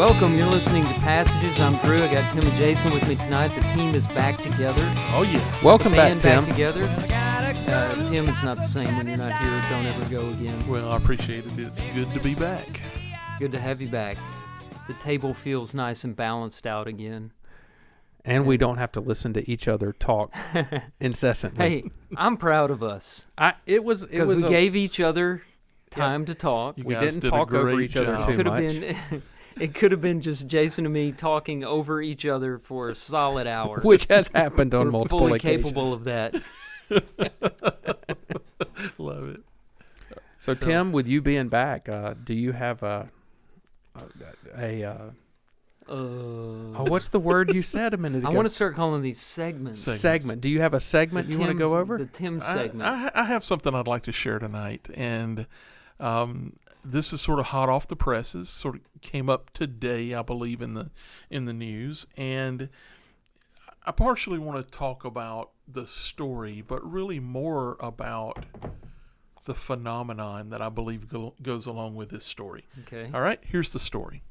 Welcome. You're listening to Passages. I'm Drew. I got Tim and Jason with me tonight. The team is back together. Oh, yeah. Welcome back, Tim. Back together. Tim, it's not the same when you're not here. Don't ever go again. Well, I appreciate it. It's good to be back. Good to have you back. The table feels nice and balanced out again. And we don't have to listen to each other talk incessantly. Hey, I'm proud of us. Because we gave each other time to talk. We didn't talk over each other too much. It could have been just Jason and me talking over each other for a solid hour. Which has happened on We're multiple fully occasions. capable of that. Love it. So, Tim, with you being back, do you have what's the word you said a minute ago? I want to start calling these segments. Segment. Do you have a segment you want to go over? The Tim segment. I have something I'd like to share tonight, and this is sort of hot off the presses. Sort of came up today, I believe, in the news, and I partially want to talk about the story, but really more about the phenomenon that I believe goes along with this story. Okay. All right, here's the story.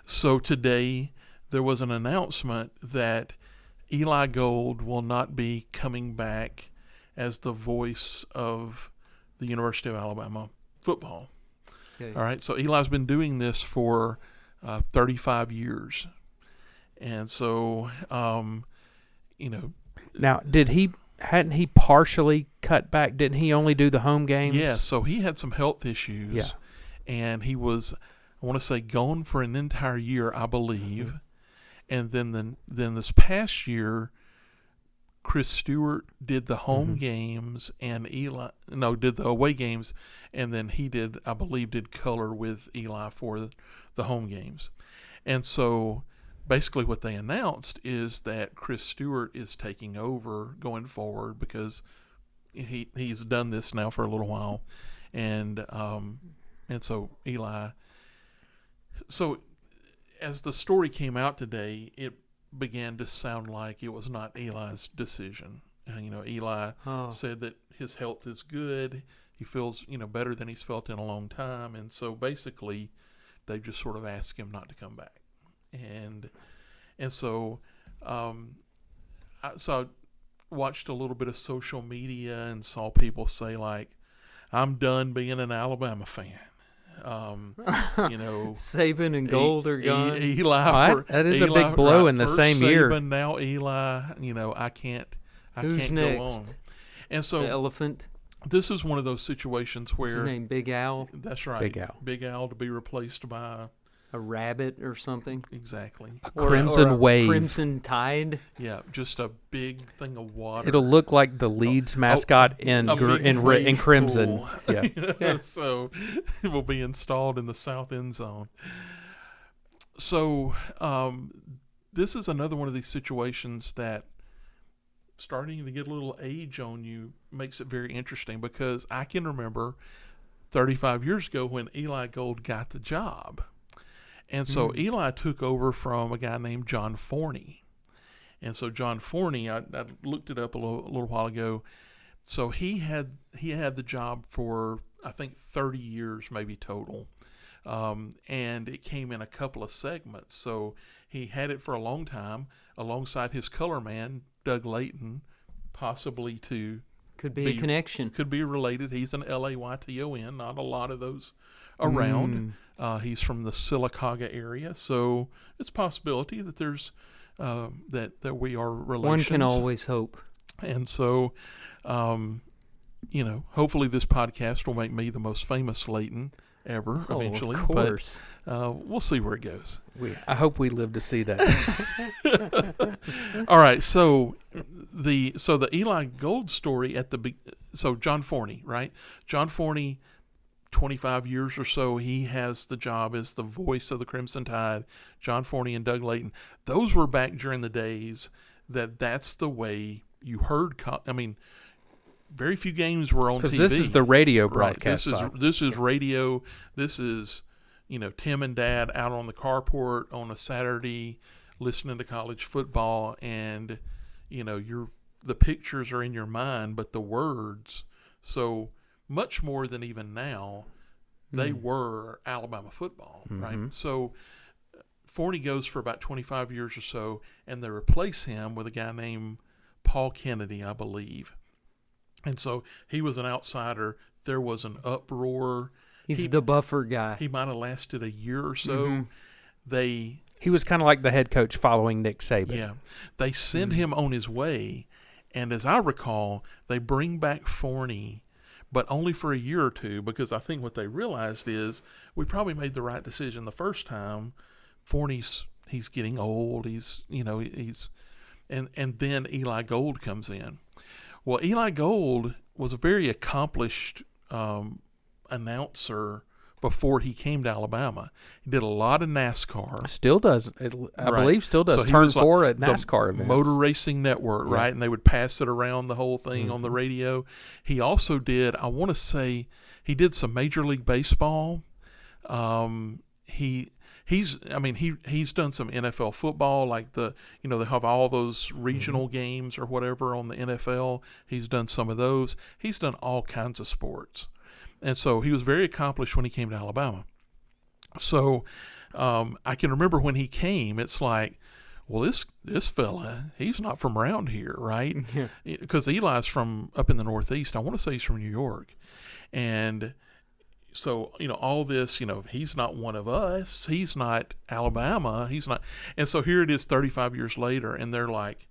So today there was an announcement that Eli Gold will not be coming back as the voice of the University of Alabama football. Okay. All right, so Eli's been doing this for 35 years. And so, Now, hadn't he partially cut back? Didn't he only do the home games? Yeah, so he had some health issues. Yeah. And he was, I want to say, gone for an entire year, I believe. Mm-hmm. And then this past year, Chris Stewart did the home games and did the away games, and then he did color with Eli for the home games. And so basically what they announced is that Chris Stewart is taking over going forward because he's done this now for a little while. And so Eli, so as the story came out today, it began to sound like it was not Eli's decision. Eli said that his health is good. He feels, better than he's felt in a long time. And so basically they just sort of asked him not to come back. And so I watched a little bit of social media and saw people say, like, I'm done being an Alabama fan. Saban and Gold are gone. That is a big blow in the same year. Saban, now Eli. I can't Who's go next? on. And so The elephant. this is one of those situations where What's his name? Big Al? That's right. Big Al. To be replaced by A rabbit or something? exactly. Crimson or a Wave. Crimson Tide? Yeah, just a big thing of water. It'll look like the Leeds mascot in crimson. Pool. Yeah. So it will be installed in the south end zone. So this is another one of these situations that starting to get a little age on you makes it very interesting, because I can remember 35 years ago when Eli Gold got the job. And so Eli took over from a guy named John Forney. And so John Forney, I looked it up a little while ago. So he had the job for, I think, 30 years maybe total. And it came in a couple of segments. So he had it for a long time alongside his color man, Doug Layton, possibly to Could be a connection. Could be related. He's an Layton, not a lot of those around. He's from the Sylacauga area, so it's a possibility that there's that we are relations. One can always hope. And so, hopefully this podcast will make me the most famous Layton ever eventually. Of course. But we'll see where it goes. I hope we live to see that. All right, so the Eli Gold story so John Forney, right? John Forney, 25 years or so, he has the job as the voice of the Crimson Tide. John Forney and Doug Layton, those were back during the days that's the way you heard. Very few games were on TV. This is the radio broadcast. Right. This is radio. This is Tim and Dad out on the carport on a Saturday listening to college football, and the pictures are in your mind, but the words. So much more than even now, they were Alabama football, right? So Forney goes for about 25 years or so, and they replace him with a guy named Paul Kennedy, I believe. And so he was an outsider. There was an uproar. He's the buffer guy. He might have lasted a year or so. He was kind of like the head coach following Nick Saban. Yeah. They send him on his way, and as I recall, they bring back Forney, but only for a year or two, because I think what they realized is we probably made the right decision the first time. Forney's getting old. And then Eli Gold comes in. Well, Eli Gold was a very accomplished announcer before he came to Alabama. He did a lot of NASCAR. Still does. I believe still does. So Turn was 4 at NASCAR events. Motor Racing Network, right? And they would pass it around the whole thing on the radio. He also did, I want to say, he did some Major League Baseball. He's done some NFL football, like they have all those regional games or whatever on the NFL. He's done some of those. He's done all kinds of sports. And so he was very accomplished when he came to Alabama. So I can remember when he came, it's like, well, this fella, he's not from around here, right? Because Eli's from up in the Northeast. I want to say he's from New York. And so, all this, he's not one of us. He's not Alabama. He's not. And so here it is 35 years later, and they're like,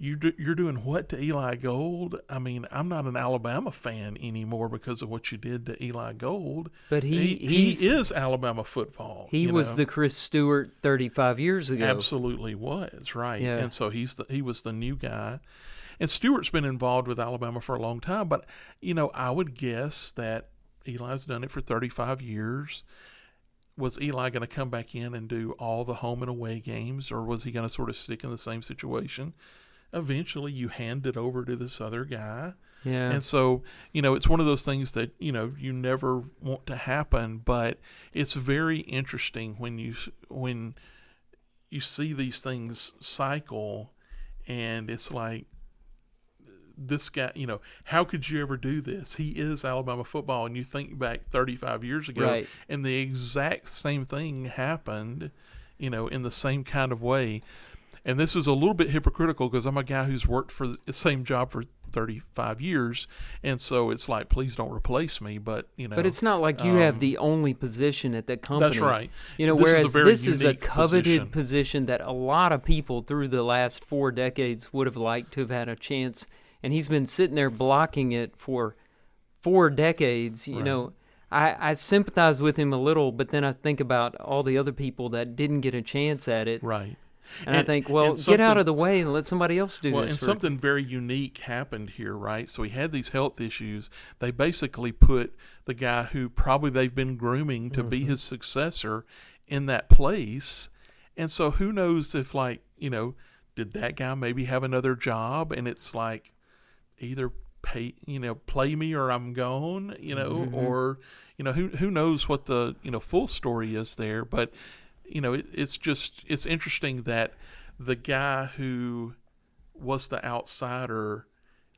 you're doing what to Eli Gold? I mean, I'm not an Alabama fan anymore because of what you did to Eli Gold. But he is Alabama football. He was the Chris Stewart 35 years ago. Absolutely was, right. Yeah. And so he was the new guy. And Stewart's been involved with Alabama for a long time. But, I would guess that Eli's done it for 35 years. Was Eli going to come back in and do all the home and away games, or was he going to sort of stick in the same situation? Eventually, you hand it over to this other guy. Yeah. And so, it's one of those things that, you never want to happen, but it's very interesting when you see these things cycle, and it's like, this guy, how could you ever do this? He is Alabama football, and you think back 35 years ago, right, and the exact same thing happened, in the same kind of way. And this is a little bit hypocritical because I'm a guy who's worked for the same job for 35 years, and so it's like, please don't replace me. But but it's not like you have the only position at that company. That's right. Whereas this is a coveted position that a lot of people through the last 4 decades would have liked to have had a chance. And he's been sitting there blocking it for 4 decades. I sympathize with him a little, but then I think about all the other people that didn't get a chance at it. Right. And I think, well, get out of the way and let somebody else do this. And something very unique happened here, right? So he had these health issues. They basically put the guy who probably they've been grooming to be his successor in that place. And so who knows if, did that guy maybe have another job? And it's like, either play me or I'm gone, or, who knows what the, full story is there. But, it's interesting that the guy who was the outsider,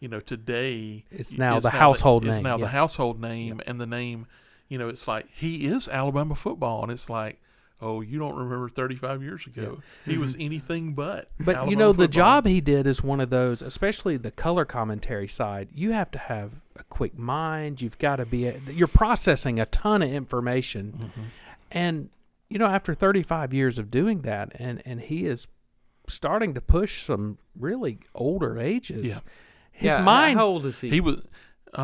today is now the household name. Is now the household name, and the name, it's like, he is Alabama football. And it's like, oh, you don't remember 35 years ago. Yeah. He was anything but. But, Alabama the football. job he did is one of those, especially the color commentary side, you have to have a quick mind. You've got to you're processing a ton of information. Mm-hmm. And, after 35 years of doing that, and he is starting to push some really older ages. Yeah. His mind. How old is he? He was, I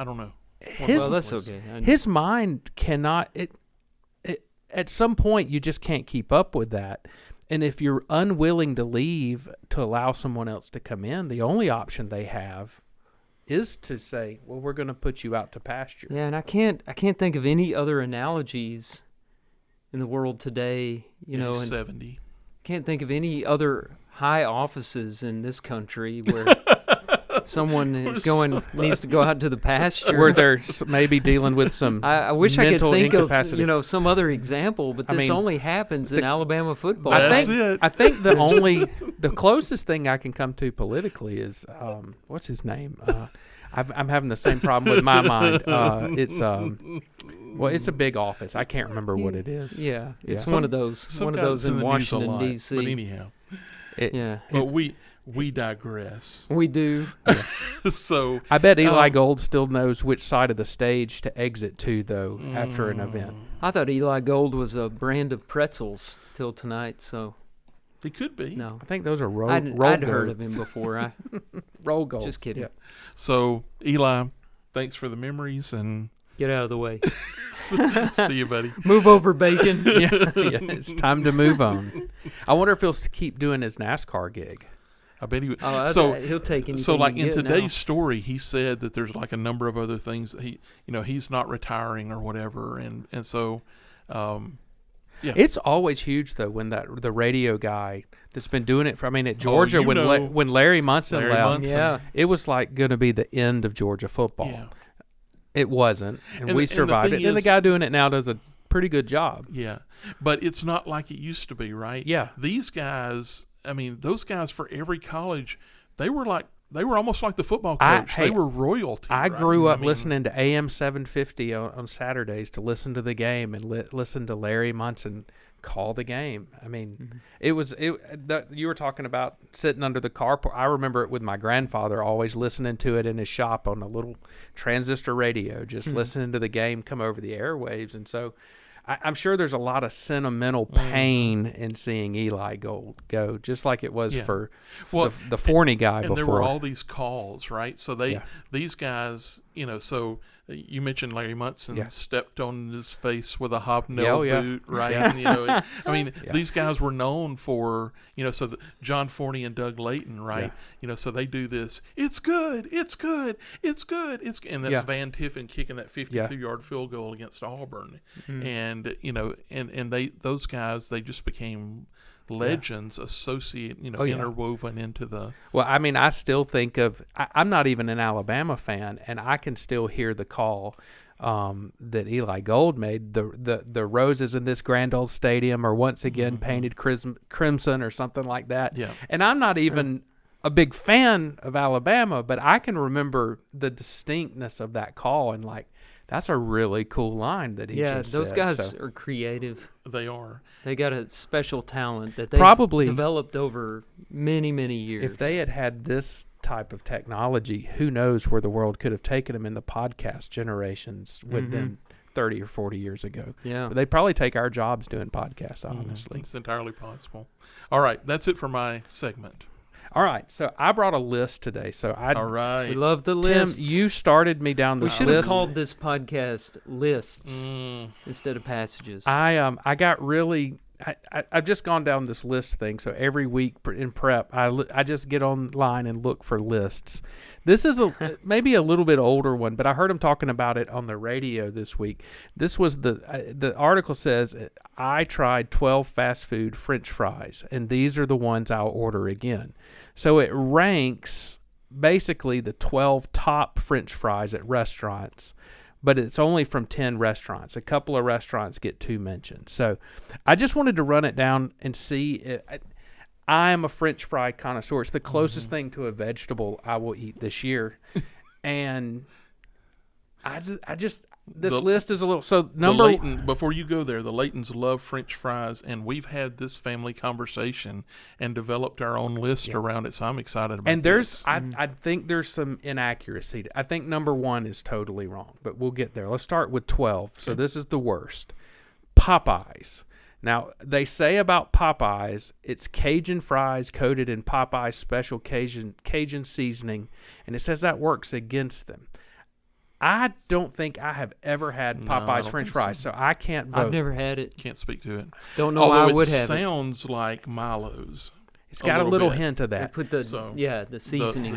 don't know. Well, that's okay. His mind cannot, at some point, you just can't keep up with that. And if you're unwilling to leave to allow someone else to come in, the only option they have is to say, well, we're going to put you out to pasture. Yeah, and I can't think of any other analogies in the world today. And 70. Can't think of any other high offices in this country where someone needs to go out to the pasture, where they're maybe dealing with some. I wish I could think incapacity. of some other example, but this only happens in Alabama football. I think the closest thing I can come to politically is what's his name? I'm having the same problem with my mind. It's Well, it's a big office. I can't remember what it is. Yeah, it's Yeah. one of those in Washington, D.C. But anyhow, but we digress. We do. So I bet Eli Gold still knows which side of the stage to exit to, though, after an event. I thought Eli Gold was a brand of pretzels till tonight, so he could be. no. I think those are roll I'd heard of him before. roll goals. Just kidding. Yeah. So Eli, thanks for the memories, and Get out of the way. see you, buddy. Move over, Bacon. Yeah, it's time to move on. I wonder if he'll keep doing his NASCAR gig. I bet he would. So he'll take anything. So, like he in can get today's now. story, he said that there's like a number of other things that he's not retiring or whatever, and so, yeah. It's always huge though when the radio guy that's been doing it at Georgia when Larry Munson left, yeah, it was like going to be the end of Georgia football. Yeah. It wasn't, and we the survived thing it. And the is- guy doing it now does a pretty good job. Yeah, but it's not like it used to be, right? Yeah. These guys, those guys for every college, they were almost like the football coach. They were royalty. I right? grew up listening to AM 750 on Saturdays to listen to the game and listen to Larry Munson call the game. You were talking about sitting under the carport. I remember it with my grandfather, always listening to it in his shop on a little transistor radio, just listening to the game come over the airwaves. And so I'm sure there's a lot of sentimental pain in seeing Eli Gold go, just like it was for the Forney guy before. And there were all these calls, right? So these guys, so you mentioned Larry Munson stepped on his face with a hobnail boot, right? Yeah. And, these guys were known for, so John Forney and Doug Layton, right? Yeah. So they do this. It's good. It's good. It's good. And that's Van Tiffen kicking that 52-yard field goal against Auburn, and those guys, they just became legends interwoven into the. Well, I still think of. I'm not even an Alabama fan, and I can still hear the call that Eli Gold made. The roses in this grand old stadium are once again painted crimson or something like that. Yeah. And I'm not even a big fan of Alabama, but I can remember the distinctness of that call and that's a really cool line that he just said. Yeah, those guys are creative. They are. They got a special talent that they Probably developed over many, many years. If they had this type of technology, who knows where the world could have taken them in the podcast generations with them 30 or 40 years ago. Yeah. But they'd probably take our jobs doing podcasts, honestly. It's entirely possible. All right, that's it for my segment. All right, so I brought a list today. All right. We love the Tim, lists. you started me down the We list. should have called this podcast Lists instead of Passages. I got really. I've just gone down this list thing. So every week in prep, I just get online and look for lists. This is maybe a little bit older one, but I heard him talking about it on the radio this week. This was the article says, I tried 12 fast food French fries, and these are the ones I'll order again. So it ranks basically the 12 top French fries at restaurants, but it's only from 10 restaurants. A couple of restaurants get 2 mentions. So I just wanted to run it down and see. I am a French fry connoisseur. It's the closest thing to a vegetable I will eat this year. And this list is a little, so before you go there, the Laytons love French fries, and we've had this family conversation and developed our own list around it, so I'm excited about it. And there's, I think there's some inaccuracy. I think number 1 is totally wrong, but we'll get there. Let's start with 12. So this is the worst. Popeyes. Now, they say about Popeyes, it's Cajun fries coated in Popeyes special Cajun seasoning, and it says that works against them. I don't think I have ever had Popeyes French fries, so I can't vote. I've never had it. Can't speak to it. Don't know why I would have it sounds like Milo's. It's got a little hint of They that. put the seasoning.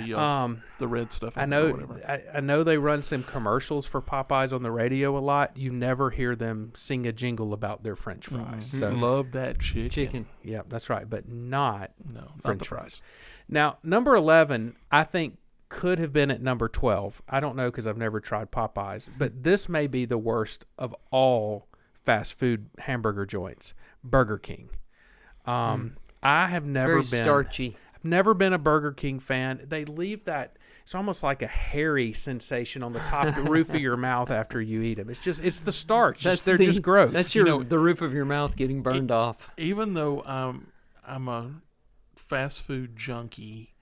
The red stuff. I know they run some commercials for Popeyes on the radio a lot. You never hear them sing a jingle about their French fries. So love that chicken. Yeah, that's right, but not French not fries. Now, number 11, I think could have been at number 12. I don't know because I've never tried Popeyes, but this may be the worst of all fast food hamburger joints, Burger King. I have never Very starchy. I've never been a Burger King fan. They leave that it's almost like a hairy sensation on the top, the roof of your mouth after you eat them. It's the starch. They're just gross. That's the roof of your mouth getting burned off. Even though I'm a fast food junkie,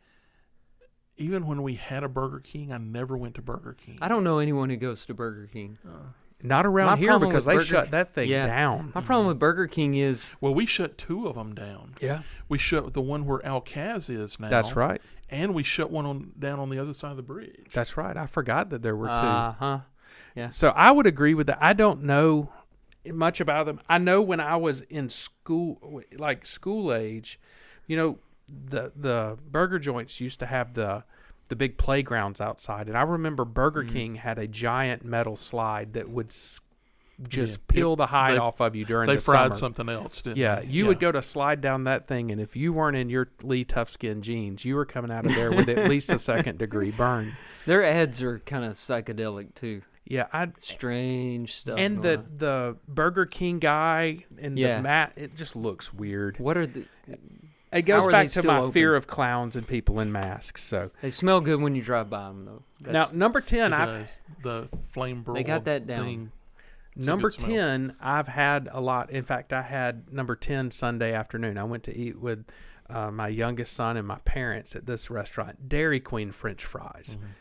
even when we had a Burger King, I never went to Burger King. I don't know anyone who goes to Burger King. Not around here because they shut that thing down. My problem with Burger King is... Well, we shut 2 of them down. Yeah. We shut the one where Alcaz is now. That's right. And we shut one down on the other side of the bridge. That's right. I forgot that there were 2. Uh-huh. Yeah. So I would agree with that. I don't know much about them. I know when I was in school, like school age, the burger joints used to have the big playgrounds outside, and I remember Burger King had a giant metal slide that would just peel the hide off of you during the summer. They fried something else, didn't they? You would go to slide down that thing, and if you weren't in your Lee Toughskin jeans, you were coming out of there with at least a 2nd-degree burn. Their ads are kind of psychedelic too. Yeah, strange stuff. And the Burger King guy and the mat, it just looks weird. What are the? It goes back to my fear of clowns and people in masks. So they smell good when you drive by them, though. Now, number 10, the flame broiled. They got that down. Number 10, I've had a lot. In fact, I had number 10 Sunday afternoon. I went to eat with my youngest son and my parents at this restaurant, Dairy Queen French fries. Mm-hmm.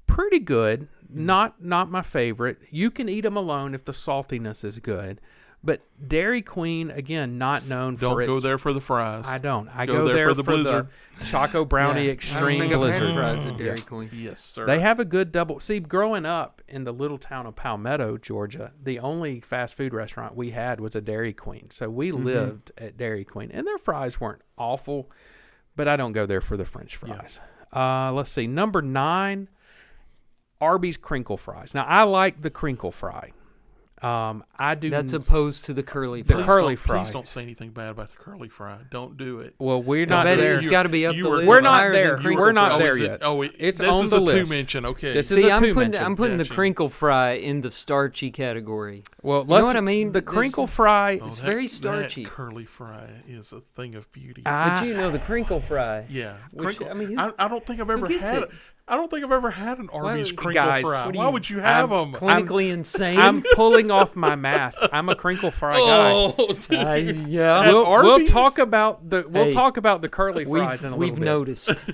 Pretty good. Not my favorite. You can eat them alone if the saltiness is good. But Dairy Queen, again, not known for its... Don't go there for the fries. I don't. I go there for the Blizzard. Choco Brownie Extreme Blizzard. Fries at Dairy Queen. Yes, sir. They have a good double... See, growing up in the little town of Palmetto, Georgia, the only fast food restaurant we had was a Dairy Queen. So we lived at Dairy Queen. And their fries weren't awful, but I don't go there for the French fries. Yeah. Let's see. Number 9, Arby's crinkle fries. Now, I like the crinkle fry. I do. That's opposed to the curly fry. The curly fry. Please don't say anything bad about the curly fry. Don't do it. Well, we're not there. It's got to be up the list. We're not there. We're not there yet. It's on the list. This is a 2 mention. Okay. This is a 2 mention. I'm putting the crinkle fry in the starchy category. Well, you know what I mean? The crinkle fry. It's very starchy. That curly fry is a thing of beauty. But the crinkle fry. Yeah. Crinkle. I don't think I've ever had it. I don't think I've ever had an Arby's crinkle fry. Why would you have them? Clinically insane. I'm pulling off my mask. I'm a crinkle fry guy. Yeah. We'll talk about the curly fries in a little bit. We've noticed.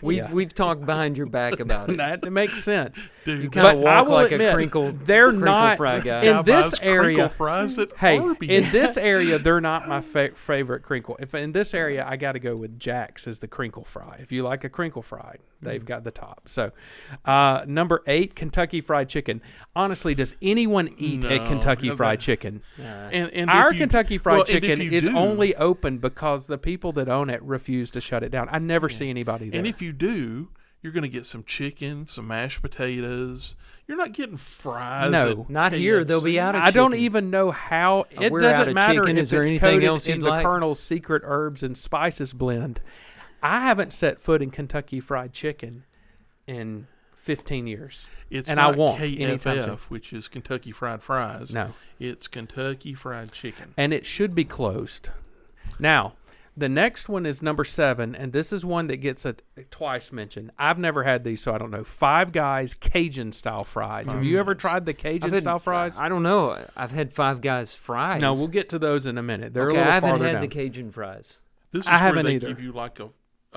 We've talked behind your back about it. That makes sense. Dude, you kind of walk like a crinkle fry guy. In this area, fries at Arby's. In this area, they're not my favorite crinkle. If in this area, I got to go with Jack's as the crinkle fry. If you like a crinkle fry, they've got the top. So, number 8, Kentucky Fried Chicken. Honestly, does anyone eat at Kentucky Fried Chicken? And our Kentucky Fried Chicken is only open because the people that own it refuse to shut it down. I never see anybody there. And if you do, you're going to get some chicken, some mashed potatoes. You're not getting fries. No, not here. They'll be out of chicken. I don't even know how. It doesn't matter if Is there it's anything coated else in the Colonel's secret herbs and spices blend. I haven't set foot in Kentucky Fried Chicken in 15 years. And I won't KFF, which is Kentucky Fried Fries. No. It's Kentucky Fried Chicken. And it should be closed. Now, the next one is number 7, and this is one that gets twice mentioned. I've never had these, so I don't know. Five Guys Cajun-style fries. Have you ever tried the Cajun-style fries? I don't know. I've had Five Guys fries. No, we'll get to those in a minute. They're a little farther down. I haven't had the Cajun fries. This is where they give you like a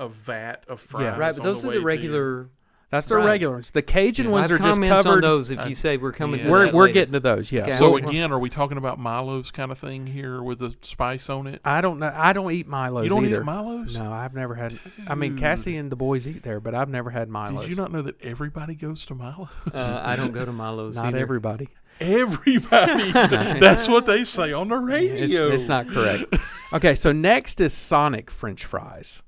vat of fries. Yeah, right, but those are the regular. That's the regular ones. The Cajun ones are just covered. On those if you say we're coming to that we're later. getting to those, yeah. Okay. So again, are we talking about Milo's kind of thing here with the spice on it? I don't know. I don't eat Milo's. You don't either. eat Milo's? No, I've never had. I mean, Cassie and the boys eat there, but I've never had Milo's. Did you not know that everybody goes to Milo's? I don't go to Milo's. Not everybody. Everybody. That's what they say on the radio. It's not correct. Okay, so next is Sonic French fries.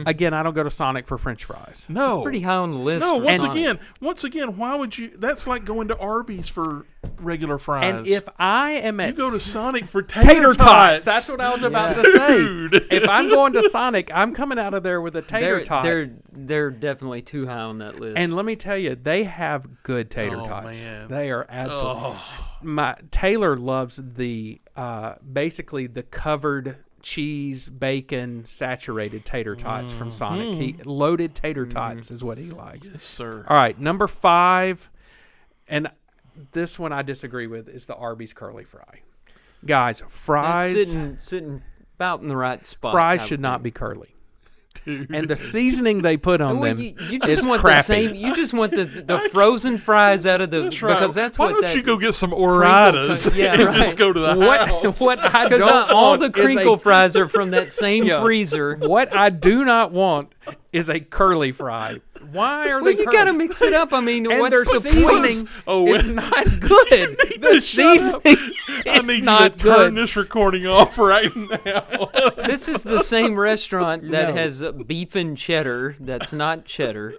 Again, I don't go to Sonic for French fries. No, it's pretty high on the list. No, once again, why would you? That's like going to Arby's for regular fries. And if I am you go to Sonic for tater tots. That's what I was about to say. If I'm going to Sonic, I'm coming out of there with a tater tot. They're definitely too high on that list. And let me tell you, they have good tater tots. Man. They are absolutely. Taylor loves the basically the covered cheese, bacon, saturated tater tots from Sonic. Loaded tater tots is what he likes. Yes, sir. All right, number 5, and this one I disagree with, is the Arby's curly fry. Guys, fries... That's sitting about in the right spot. Fries should not be curly. Dude. And the seasoning they put on them you just is want crappy. the same. You just want the frozen fries out of the That's right. because that's Why what don't that you go get some Oritas Yeah, and right. just go to the house? What I because don't all want the is crinkle fries are from that same Yeah. freezer. What I do not want is a curly fry. Why are Well, they you curly? got to mix it up. I mean, And what's their the seasoning point? is not good. The seasoning I need is you not to turn good. this recording off right now. This is the same restaurant that No. has beef and cheddar. That's not cheddar.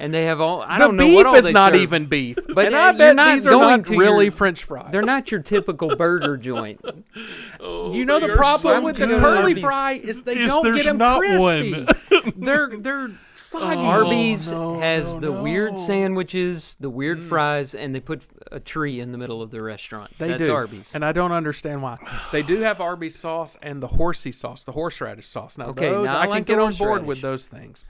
And they have all. I The don't know beef what all is they not serve. even beef. But and I you're bet not these are going not to really your- French fries. They're not your typical burger joint. You know the They are problem so with the good. curly Arby's. fry is they Yes, don't there's get them not crispy. one. They're soggy. Arby's no, has no, the no. weird sandwiches, the weird fries, and they put a tree in the middle of the restaurant. They That's do. Arby's. And I don't understand why. They do have Arby's sauce and the horsey sauce, the horseradish sauce. Now, Okay, those, now I I can like get the on board horseradish. with those things.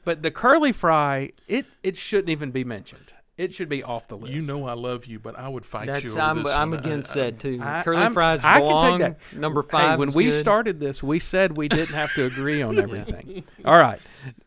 But the curly fry, it shouldn't even be mentioned. It should be off the list. You know I love you, but I would fight you That's over I'm this I'm one. against I- that too. I- Curly I'm- fries I can take belong. that. Number Hey, 5. when is we good. started this, we said we didn't have to agree on everything. All right.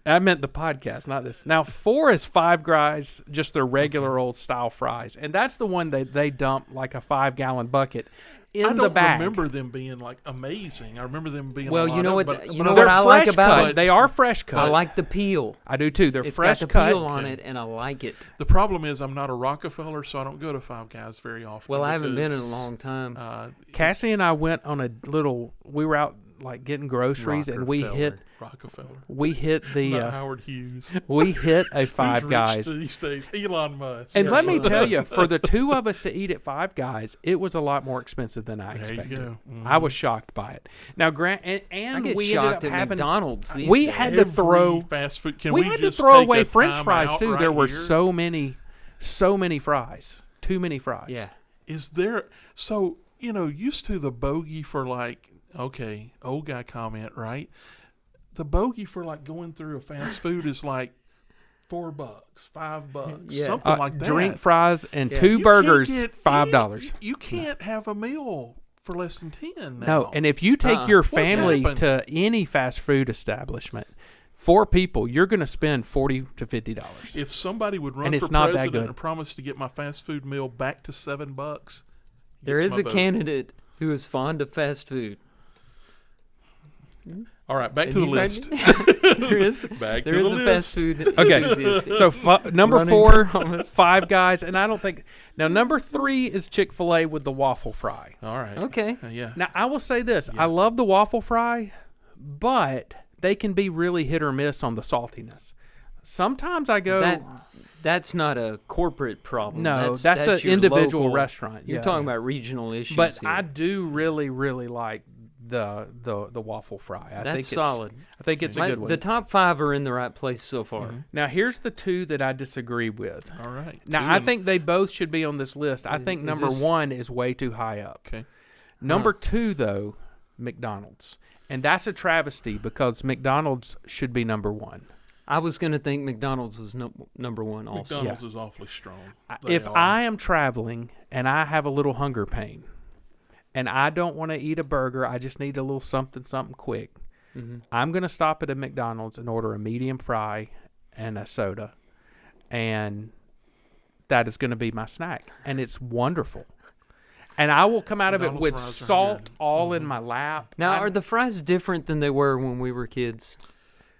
I meant the podcast, not this. Now, 4 is Five Guys, just their regular old style fries. And that's the one that they dump like a 5-gallon bucket in I the don't bag. remember them being like amazing. I remember them being. Well, a lot you know of, what? but- You but know I- what They're I like fresh about cut. it? They are fresh cut. I like the peel. I do too. They're It's fresh got the cut. peel on Okay. it, and I like it. The problem is I'm not a Rockefeller, so I don't go to Five Guys very often. Well, I haven't been in a because, long time. Cassie and I went on a little. We were out like getting groceries, and we hit Rockefeller. the. Not Howard Hughes. We hit a Who's Five rich Guys. these days? Elon Musk. And let me Yes. tell you, for the two of us to eat at Five Guys, it was a lot more expensive than I There you expected. go. I was shocked by it. Now, Grant, I and get we ended shocked up at having. McDonald's. These We days. had to throw. fast food. Can We we had to just throw take away a French time fries out too. right There were here? so many fries. Too many fries. Yeah. Is there so used to the bogey for like old guy comment, right? The bogey for like going through a fast food is like $4, $5, Yeah. something like that. Drink fries and Yeah. 2 You can't burgers, get- $5. You can't have a meal for less than 10 now. No, and if you take your What's family happened? to any fast food establishment, 4 people, you're going to spend $40 to $50. if somebody would run And it's for not that president good. and promise to get my fast food meal back to $7, There gets is my a vote. candidate who is fond of fast food. All right, back And to the he list. there is Back there to is the a list. fast food. Okay, enthusiast. so number Running 4, promise. Five Guys, and I don't think now number 3 is Chick-fil-A with the waffle fry. All right. Okay. Yeah. Now I will say this: I love the waffle fry, but they can be really hit or miss on the saltiness. Sometimes I go, That's not a corporate problem. no, that's an your individual local- restaurant. You're yeah. talking about regional issues. But here. I do really, really like the waffle fry. I think That's it's solid. I think it's a good one. The top 5 are in the right place so far. Now here's the 2 that I disagree with. All right. Now Two I and- think they both should be on this list. I think is number this- 1 is way too high up. Okay. Number 2 though, McDonald's. And that's a travesty because McDonald's should be number 1. I was going to think McDonald's was number 1 also. McDonald's is awfully strong. They If are. I am traveling and I have a little hunger pain and I don't want to eat a burger, I just need a little something quick. Mm-hmm. I'm going to stop at a McDonald's and order a medium fry and a soda. And that is going to be my snack. And it's wonderful. And I will come out of it McDonald's with fries are salt good. all in my lap. Now, I'm- are the fries different than they were when we were kids?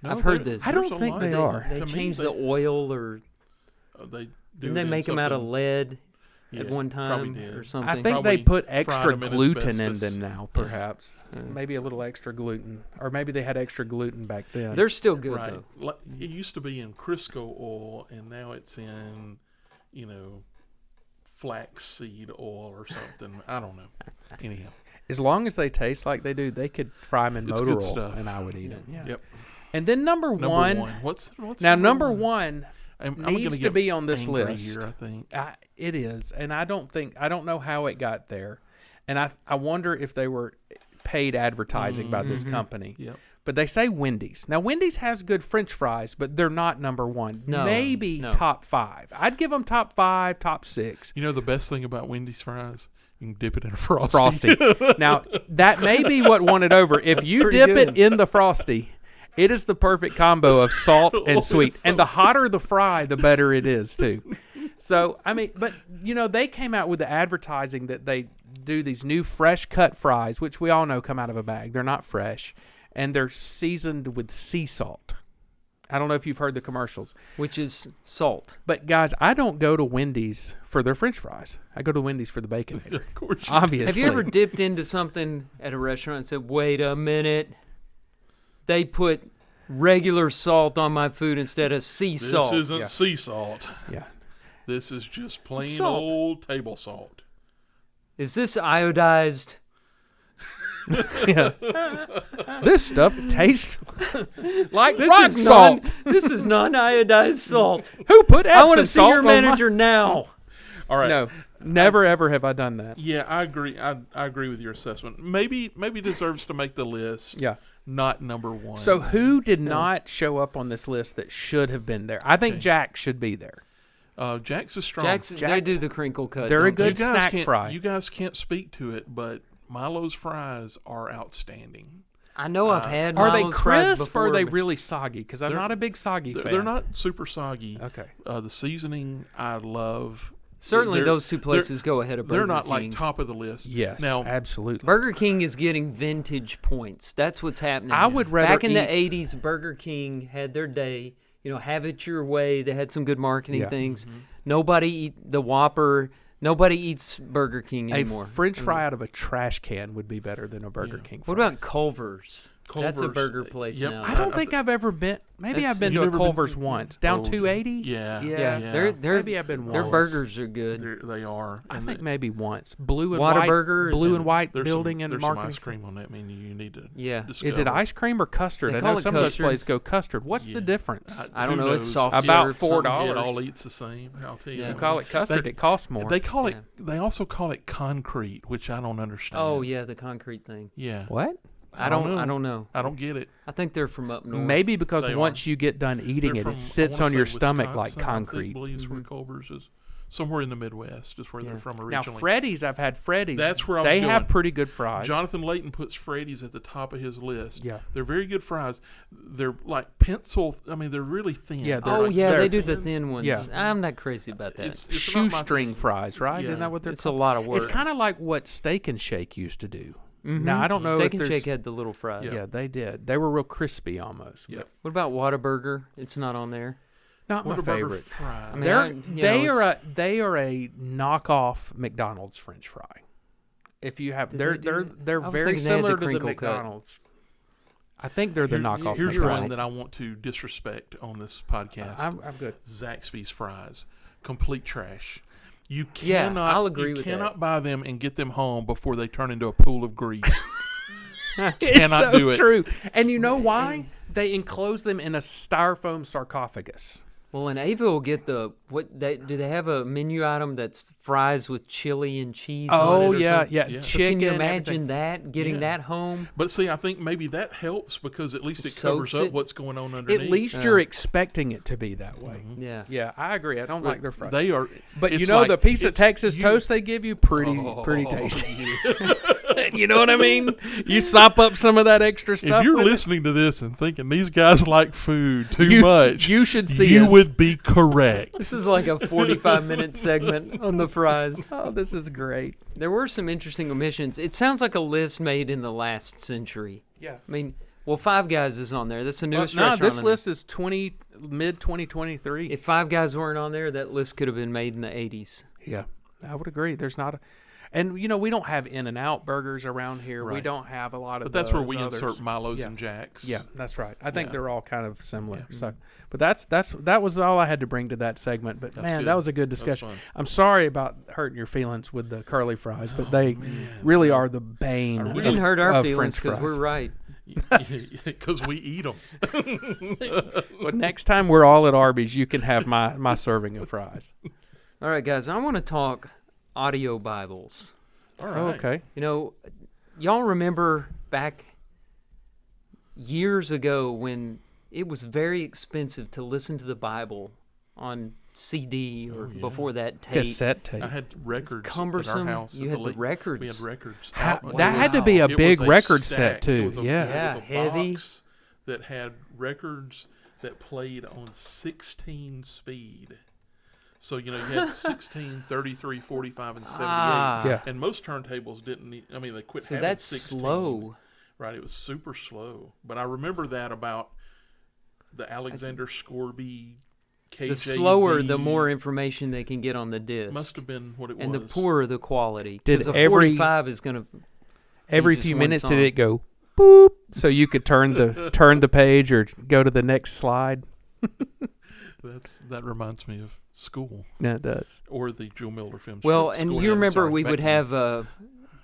No, I've heard there- this. I don't there's a think lot they of- are. They to me, changed they- the oil, or They do didn't they it in make them out of something- lead Yeah, at one probably time did. or something? I think Probably they put fried extra them in gluten in asbestos. them now, perhaps. Maybe a little extra gluten. Or maybe they had extra gluten back then. They're still good Right. though. Like, it used to be in Crisco oil, and now it's in, flaxseed oil or something. I don't know. Anyhow. As long as they taste like they do, they could fry them in It's motor good oil, stuff. and I would eat them. Yeah. Yep. And then number one. What's Now, number one I'm needs gonna to get be on this angry list. here, I think. It is, and I don't know how it got there, and I wonder if they were paid advertising by this company. Yep. But they say Wendy's. Now, Wendy's has good French fries, but they're not number one. No, Maybe no. top 5. I'd give them top 5, top 6. You know the best thing about Wendy's fries? You can dip it in a Frosty. Now, that may be what won it over. If you pretty dip good. it in the Frosty, it is the perfect combo of salt and sweet. And the hotter the fry, the better it is, too. So, I mean, but, they came out with the advertising that they do these new fresh cut fries, which we all know come out of a bag. They're not fresh. And they're seasoned with sea salt. I don't know if you've heard the commercials. Which is salt. But, guys, I don't go to Wendy's for their French fries. I go to Wendy's for the Baconator. Of course. Obviously. Have you ever dipped into something at a restaurant and said, wait a minute, they put regular salt on my food instead of sea salt? This isn't sea salt. Yeah. This is just plain Salt. old table salt. Is this iodized? Yeah. This stuff tastes like This rock is salt. This is non-iodized salt. Who put I want to Epsom see salt your on my- manager now. All right. No, never ever have I done that. Yeah, I agree. I agree with your assessment. Maybe deserves to make the list. Yeah. Not number 1. So who did not show up on this list that should have been there? I think Jack should be there. Jack's is strong. They do the crinkle cut. They're a don't they? good snack fry. You guys can't speak to it, but Milo's fries are outstanding. I know I've had Are they Milo's fries crisp before, or are they but- really soggy? Because I'm not a big soggy fan. They're not super soggy. Okay. The seasoning I love. Certainly They're- those two places go ahead of Burger They're not King. like top of the list. Yes, Now, absolutely. Burger King is getting vintage points. That's what's happening. I would rather Back in the eat- 80s, Burger King had their day. Have it your way. They had some good marketing Yeah. things. Nobody eat the Whopper. Nobody eats Burger King anymore. A French fry out of a trash can would be better than a Burger King fry. What about Culver's? That's a Culver's, burger place yep. now. I don't think I've ever been. Maybe That's- I've been You to a never been- Culver's once. Down Oh, 280? yeah. Yeah, Yeah. Maybe I've been Their once. burgers are good. They are. I And think maybe once. Blue and Whataburgers white. Blue and- and white there's building some, and there's marketing. some ice cream on that menu you need to Yeah. discover. Is it ice cream or custard? They I call know it some of those custard. places go custard. What's the Yeah. difference? I don't Who know. It's knows? soft About serve, $4. It something. all eats the same. I'll tell you. Yeah. You call it custard, it costs more. They call it. Yeah. They also call it concrete, which I don't understand. Oh yeah, the concrete thing. Yeah. What? I don't know. I don't get it. I think they're from up north. Maybe because They once you get done eating They're it, from, it sits I on wanna your say stomach like Wisconsin, I concrete. believe is where Culver's is. Somewhere in the Midwest is where they're from Now, originally. Freddy's, I've had Freddy's. That's where I was They going. have pretty good fries. Jonathan Layton puts Freddy's at the top of his list. Yeah. They're very good fries. They're like pencil. I mean, they're really thin. Yeah, they're Oh like- yeah, they're they do the thin ones. Yeah. I'm not crazy about that. It's not my shoestring thing. fries, right? Yeah. Isn't that what they're It's called? a lot of work. It's kind of like what Steak and Shake used to do. Mhm. Now, I don't know Steak if and there's... Shake had the little fries. Yeah, they did. They were real crispy almost. Yep. What about Whataburger? It's not on there. Not my Whataburger favorite. fries. I mean, They're they are a knockoff McDonald's French fry. If you have, Did they're they do- they're I was very thinking they had the similar to the crinkle cut. McDonald's. I think they're the knockoff. Here's McDonald's. one that I want to disrespect on this podcast. I'm good. Zaxby's fries, complete trash. You Yeah, cannot. I'll agree you with cannot that. buy them and get them home before they turn into a pool of grease. It's Cannot so do it. true. And you know why? They enclose them in a styrofoam sarcophagus. Well, in Ava will get do they have a menu item that's fries with chili and cheese on it Oh or yeah, something? yeah. Yeah. So Chicken. Can you everything. imagine that, getting Yeah. that home? But see, I think maybe that helps because at least it Soaks covers up it. what's going on underneath. At least you're expecting it to be that way. Yeah. Yeah, I agree. I don't like their fries. They are. But you it's know like- the piece of it's- Texas you- toast they give you pretty Oh, tasty. yeah. You know what I mean? You sop up some of that extra stuff. If you're with it. listening to this and thinking these guys like food too You- much, you should see You us. would be correct. This is like a 45-minute segment on the fries. Oh, this is great. There were some interesting omissions. It sounds like a list made in the last century. Yeah. I mean, well, Five Guys is on there. That's the newest No, restaurant. this on list is mid 2023. there. If Five Guys weren't on there, that list could have been made in the 80s. Yeah, I would agree. There's not a, and you know we don't have In-N-Out burgers around here. We Right. don't have a lot of. But that's where those we others. insert Milo's Yeah. and Jacks. Yeah, that's right. I think Yeah. they're all kind of similar. Yeah. So, but that was all I had to bring to that segment. But That's man, good. that was a good That's discussion. fun. I'm sorry about hurting your feelings with the curly fries, but they really are the bane. You didn't hurt our of feelings French because we're fries. right. Because we eat them. But next time we're all at Arby's, you can have my serving of fries. All right, guys, I want to talk audio Bibles. All Oh, right. okay. You know, y'all remember back years ago when it was very expensive to listen to the Bible on CD or before that tape. Cassette tape. I had records cumbersome. at our house. You had the records. We had records. That had to be a big record set too. It was a heavy. box that had records that played on 16 speed. So, you had 16, 33, 45, and 78. Yeah. And most turntables didn't need, they quit having that's 16. slow. Right, it was super slow. But I remember that about the Alexander Scorby KJV. The slower, the more information they can get on the disc. Must have been what it was. And the poorer the quality. Did Because a 45 is going to... Every few minutes did it go boop so you could turn the page or go to the next slide? That reminds me of school. No, it does. Or the Joe Miller film. Well, and you remember we would have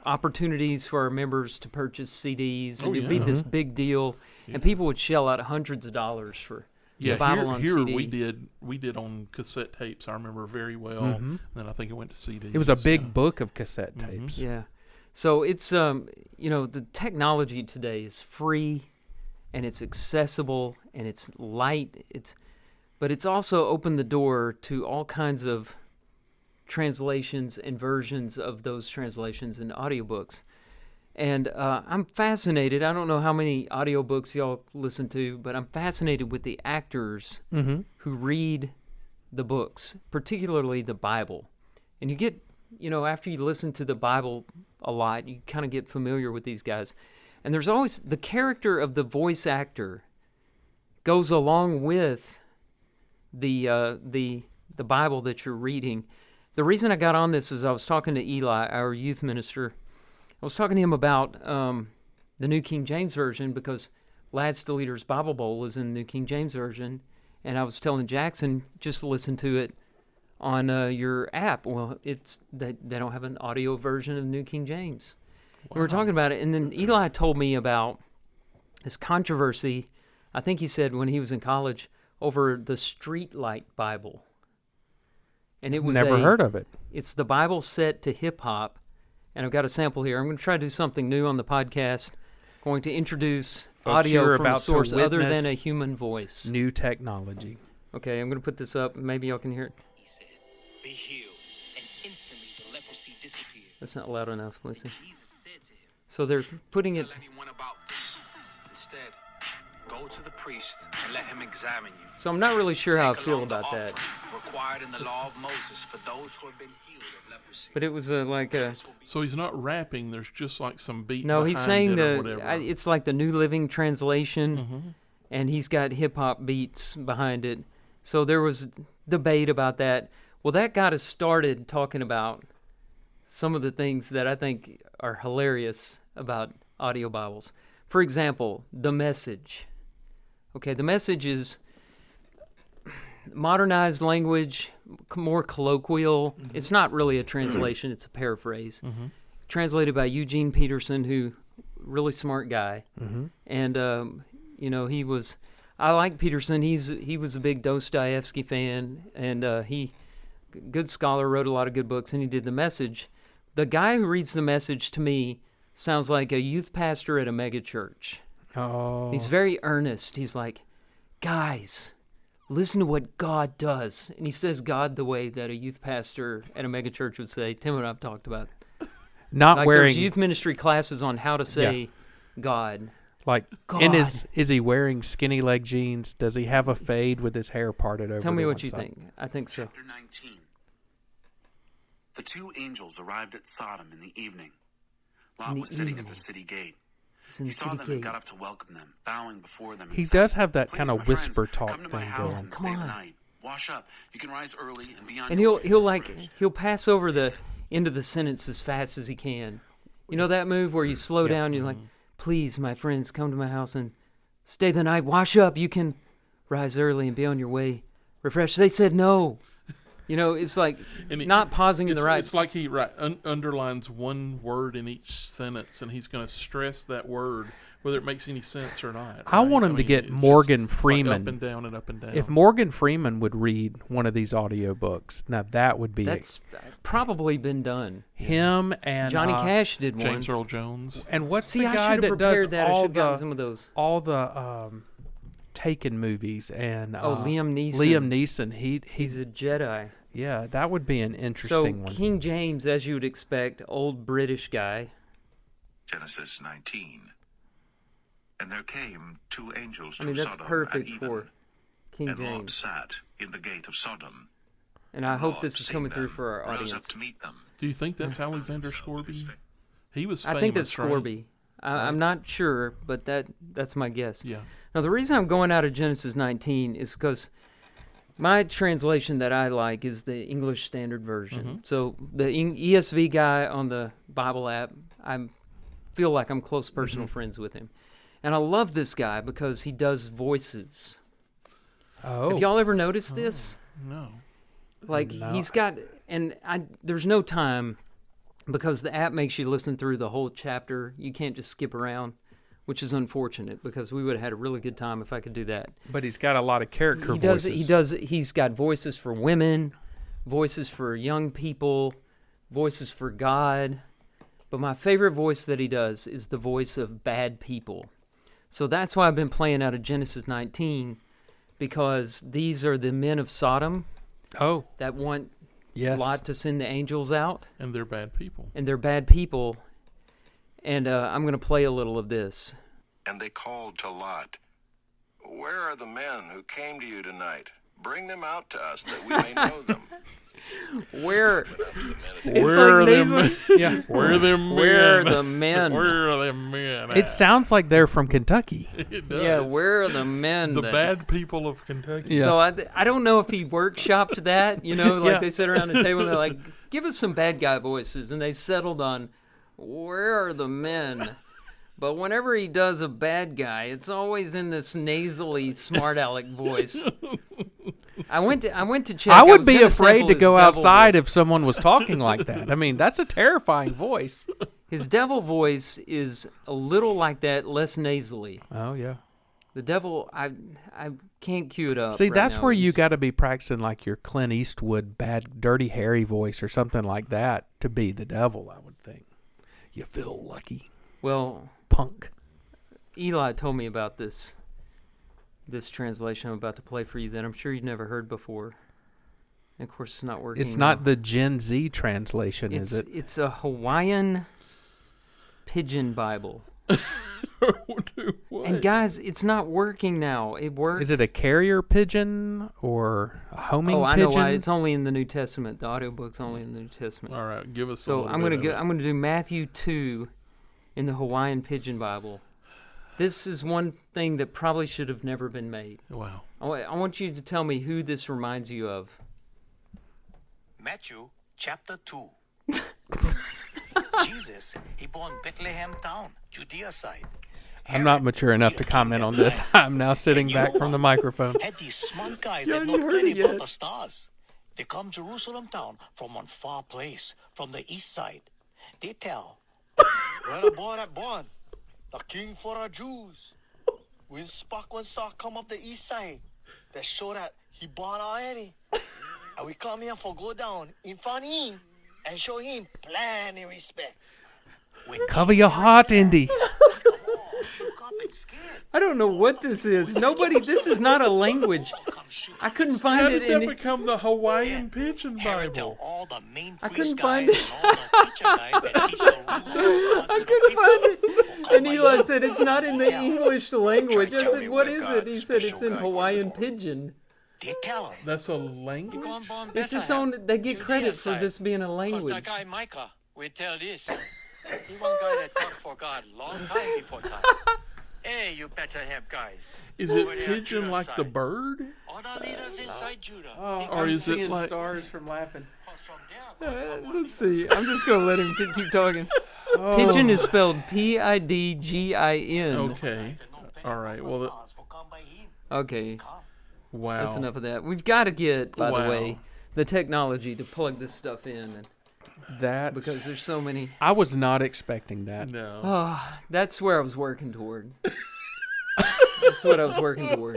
opportunities for our members to purchase CDs, and it'd be this big deal, and people would shell out hundreds of dollars for the Bible on CD. we did on cassette tapes. I remember very well. And then I think it went to CDs. It was a big book of cassette tapes. Yeah. So it's the technology today is free, and it's accessible, and it's light. But it's also opened the door to all kinds of translations and versions of those translations in audiobooks. And I'm fascinated. I don't know how many audiobooks y'all listen to, but I'm fascinated with the actors who read the books, particularly the Bible. And you get, after you listen to the Bible a lot, you kind of get familiar with these guys. And there's always the character of the voice actor goes along with the Bible that you're reading. The reason I got on this is I was talking to Eli, our youth minister. I was talking to him about the New King James Version because Lads to Leaders Bible Bowl is in the New King James Version, and I was telling Jackson just listen to it on your app. Well, they don't have an audio version of New King James. Wow. We were talking about it, and then Eli told me about this controversy. I think he said when he was in college over the Streetlight Bible. And it was never heard of it. It's the Bible set to hip hop, and I've got a sample here. I'm going to try to do something new on the podcast. I'm going to introduce audio from a source other than a human voice. New technology. Okay, I'm going to put this up. Maybe y'all can hear it. He said, "Be healed," and instantly the leprosy disappeared. That's not loud enough. Listen. Jesus said to him, So they're putting it. "Tell anyone about this. Instead, go to the priest and let him examine you. So I'm not really sure how I Take feel along the about that. offering required in the law of Moses for those who have been healed of leprosy." But it was like a. So he's not rapping. There's just like some beat. No, he's saying whatever. it's like the New Living Translation, and he's got hip hop beats behind it. So there was debate about that. Well, that got us started talking about some of the things that I think are hilarious about audio Bibles. For example, The Message. Okay, The Message is modernized language, more colloquial. It's not really a translation, it's a paraphrase. Translated by Eugene Peterson, who really smart guy. And he was I like Peterson. He was a big Dostoevsky fan, and he good scholar, wrote a lot of good books, and he did The Message. The guy who reads The Message to me sounds like a youth pastor at a mega church. Oh. He's very earnest. He's like, guys, listen to what God does. And he says God the way that a youth pastor at a mega church would say. Tim and I have talked about it. Not like wearing there's youth ministry classes on how to say God. Like, God. and is he wearing skinny leg jeans? Does he have a fade with his hair parted over? Tell me to what one you side? think. I think so. Chapter 19. The two angels arrived at Sodom in the evening. Lot was sitting at the city gate. It's in He the saw city them gate. and got up to welcome them, bowing before them. He said, does have that "Please, kind my of friends, whisper talk come to my thing house going. and Come stay on. the night. Wash up. You can rise early and be on And your he'll way." he'll pass over the end of the sentence as fast as he can. You know that move where you slow down, you're like, please, my friends, come to my house and stay the night. Wash up. You can rise early and be on your way. Refresh. They said no. You know, it's like not pausing in the right. It's like he underlines one word in each sentence, and he's going to stress that word whether it makes any sense or not. I want him to get Morgan it's Freeman. like up and down and up and down. If Morgan Freeman would read one of these audiobooks, now that would be That's probably been done. him and Johnny Cash did one. James Earl Jones. And what's See, the I guy should have that does prepared that. I all should have gotten some the of those. Taken movies and Liam Neeson. Liam Neeson. He's a Jedi. Yeah, that would be an interesting one. King James, as you would expect, old British guy. Genesis 19. And there came two angels I mean, to that's Sodom perfect and Eden, for King and Lot James. sat in the gate of Sodom. And I hope Lot, this is seeing coming through them, for our rose audience. up to meet them. Do you think that's Alexander Scorby? He was famous, I think that's right? Scorby. I'm not sure, but that's my guess. Yeah. Now, the reason I'm going out of Genesis 19 is because my translation that I like is the English Standard Version. Mm-hmm. So the ESV guy on the Bible app, I feel like I'm close personal Mm-hmm. friends with him. And I love this guy because he does voices. Oh, Have y'all ever noticed this? No. Like, No. he's got, and there's no time because the app makes you listen through the whole chapter. You can't just skip around, which is unfortunate because we would have had a really good time if I could do that. but he's got a lot of character He voices. he's got voices for women, voices for young people, voices for God. But my favorite voice that he does is the voice of bad people. So that's why I've been playing out of Genesis 19, because these are the men of Sodom Oh, that want yes. Lot to send the angels out, And they're bad people. and they're bad people. And I'm going to play a little of this. And they called to Lot, "Where are the men who came to you tonight? Bring them out to us that we may know them." Where? Where are them? Yeah. Where are them men? Where are the men? Where are them men? It sounds like they're from Kentucky. It does. Yeah, where are the men? the that- bad people of Kentucky? Yeah. So I don't know if he workshopped that, like Yeah. they sit around the table and they're like, give us some bad guy voices. And they settled on, where are the men? But whenever he does a bad guy, it's always in this nasally smart aleck voice. I went to check. I would was be gonna afraid sample to his go devil outside voice. if someone was talking like that. I mean, that's a terrifying voice. His devil voice is a little like that, less nasally. Oh, yeah. The devil, I can't cue it up. See, right that's now. where you got to be practicing like your Clint Eastwood bad, dirty Harry voice or something like that to be the devil, I would think. You feel lucky, Well, punk. Eli told me about this translation I'm about to play for you that I'm sure you've never heard before. And of course, it's not working. It's now. not the Gen Z translation, is it? It's a Hawaiian Pidgin Bible. What? And guys, it's not working now. It worked. Is it a carrier pigeon or a homing Oh, I pigeon? know why. It's only in the New Testament. The audiobook's only in the New Testament. All right, give us. So a I'm little gonna do Matthew 2 in the Hawaiian Pidgin Bible. This is one thing that probably should have never been made. Wow. I want you to tell me who this reminds you of. Matthew chapter 2. Jesus, he born Bethlehem town, Judea side. I'm not mature enough to comment on this. I'm now sitting back from the microphone. Had these smart guys You that haven't know heard plenty it yet. about the stars. They come Jerusalem town from one far place, from the east side. They tell, where the boy that born, the king for the Jews. When Spock and Saw come up the east side, they show that he born already. And we come here for go down in front of him and show him plenty respect. When Cover your heart, Indy. shook up and scared. I don't know what this is. This is not a language. I couldn't find How it did that in become the Hawaiian Pidgin Herod tell Bible? all the main I priest couldn't find guys and all the teacher guys that teach the rules I couldn't find it. And Eli said it's not in the English language. I said, what is it? He said it's in Hawaiian Pidgin. They tell him. That's a language. It's its own. They get credit for this being a Because language. that guy Micah will tell this. He one guy that talked for God long time before time. Hey, you Bethlehem guys. Is Over it there, pigeon Judah like the side. bird? All the leaders inside Judah. Or is it like? stars from laughing. From there, Let's see. I'm just gonna let him keep talking. Pigeon is spelled Pidgin. Okay. All right. Well, Stars for come by him. Okay, wow. that's enough of that. We've got to get, by the Wow. way, the technology to plug this stuff in. And That because there's so many. I was not expecting that. No. Oh, that's where I was working toward. That's what I was working toward.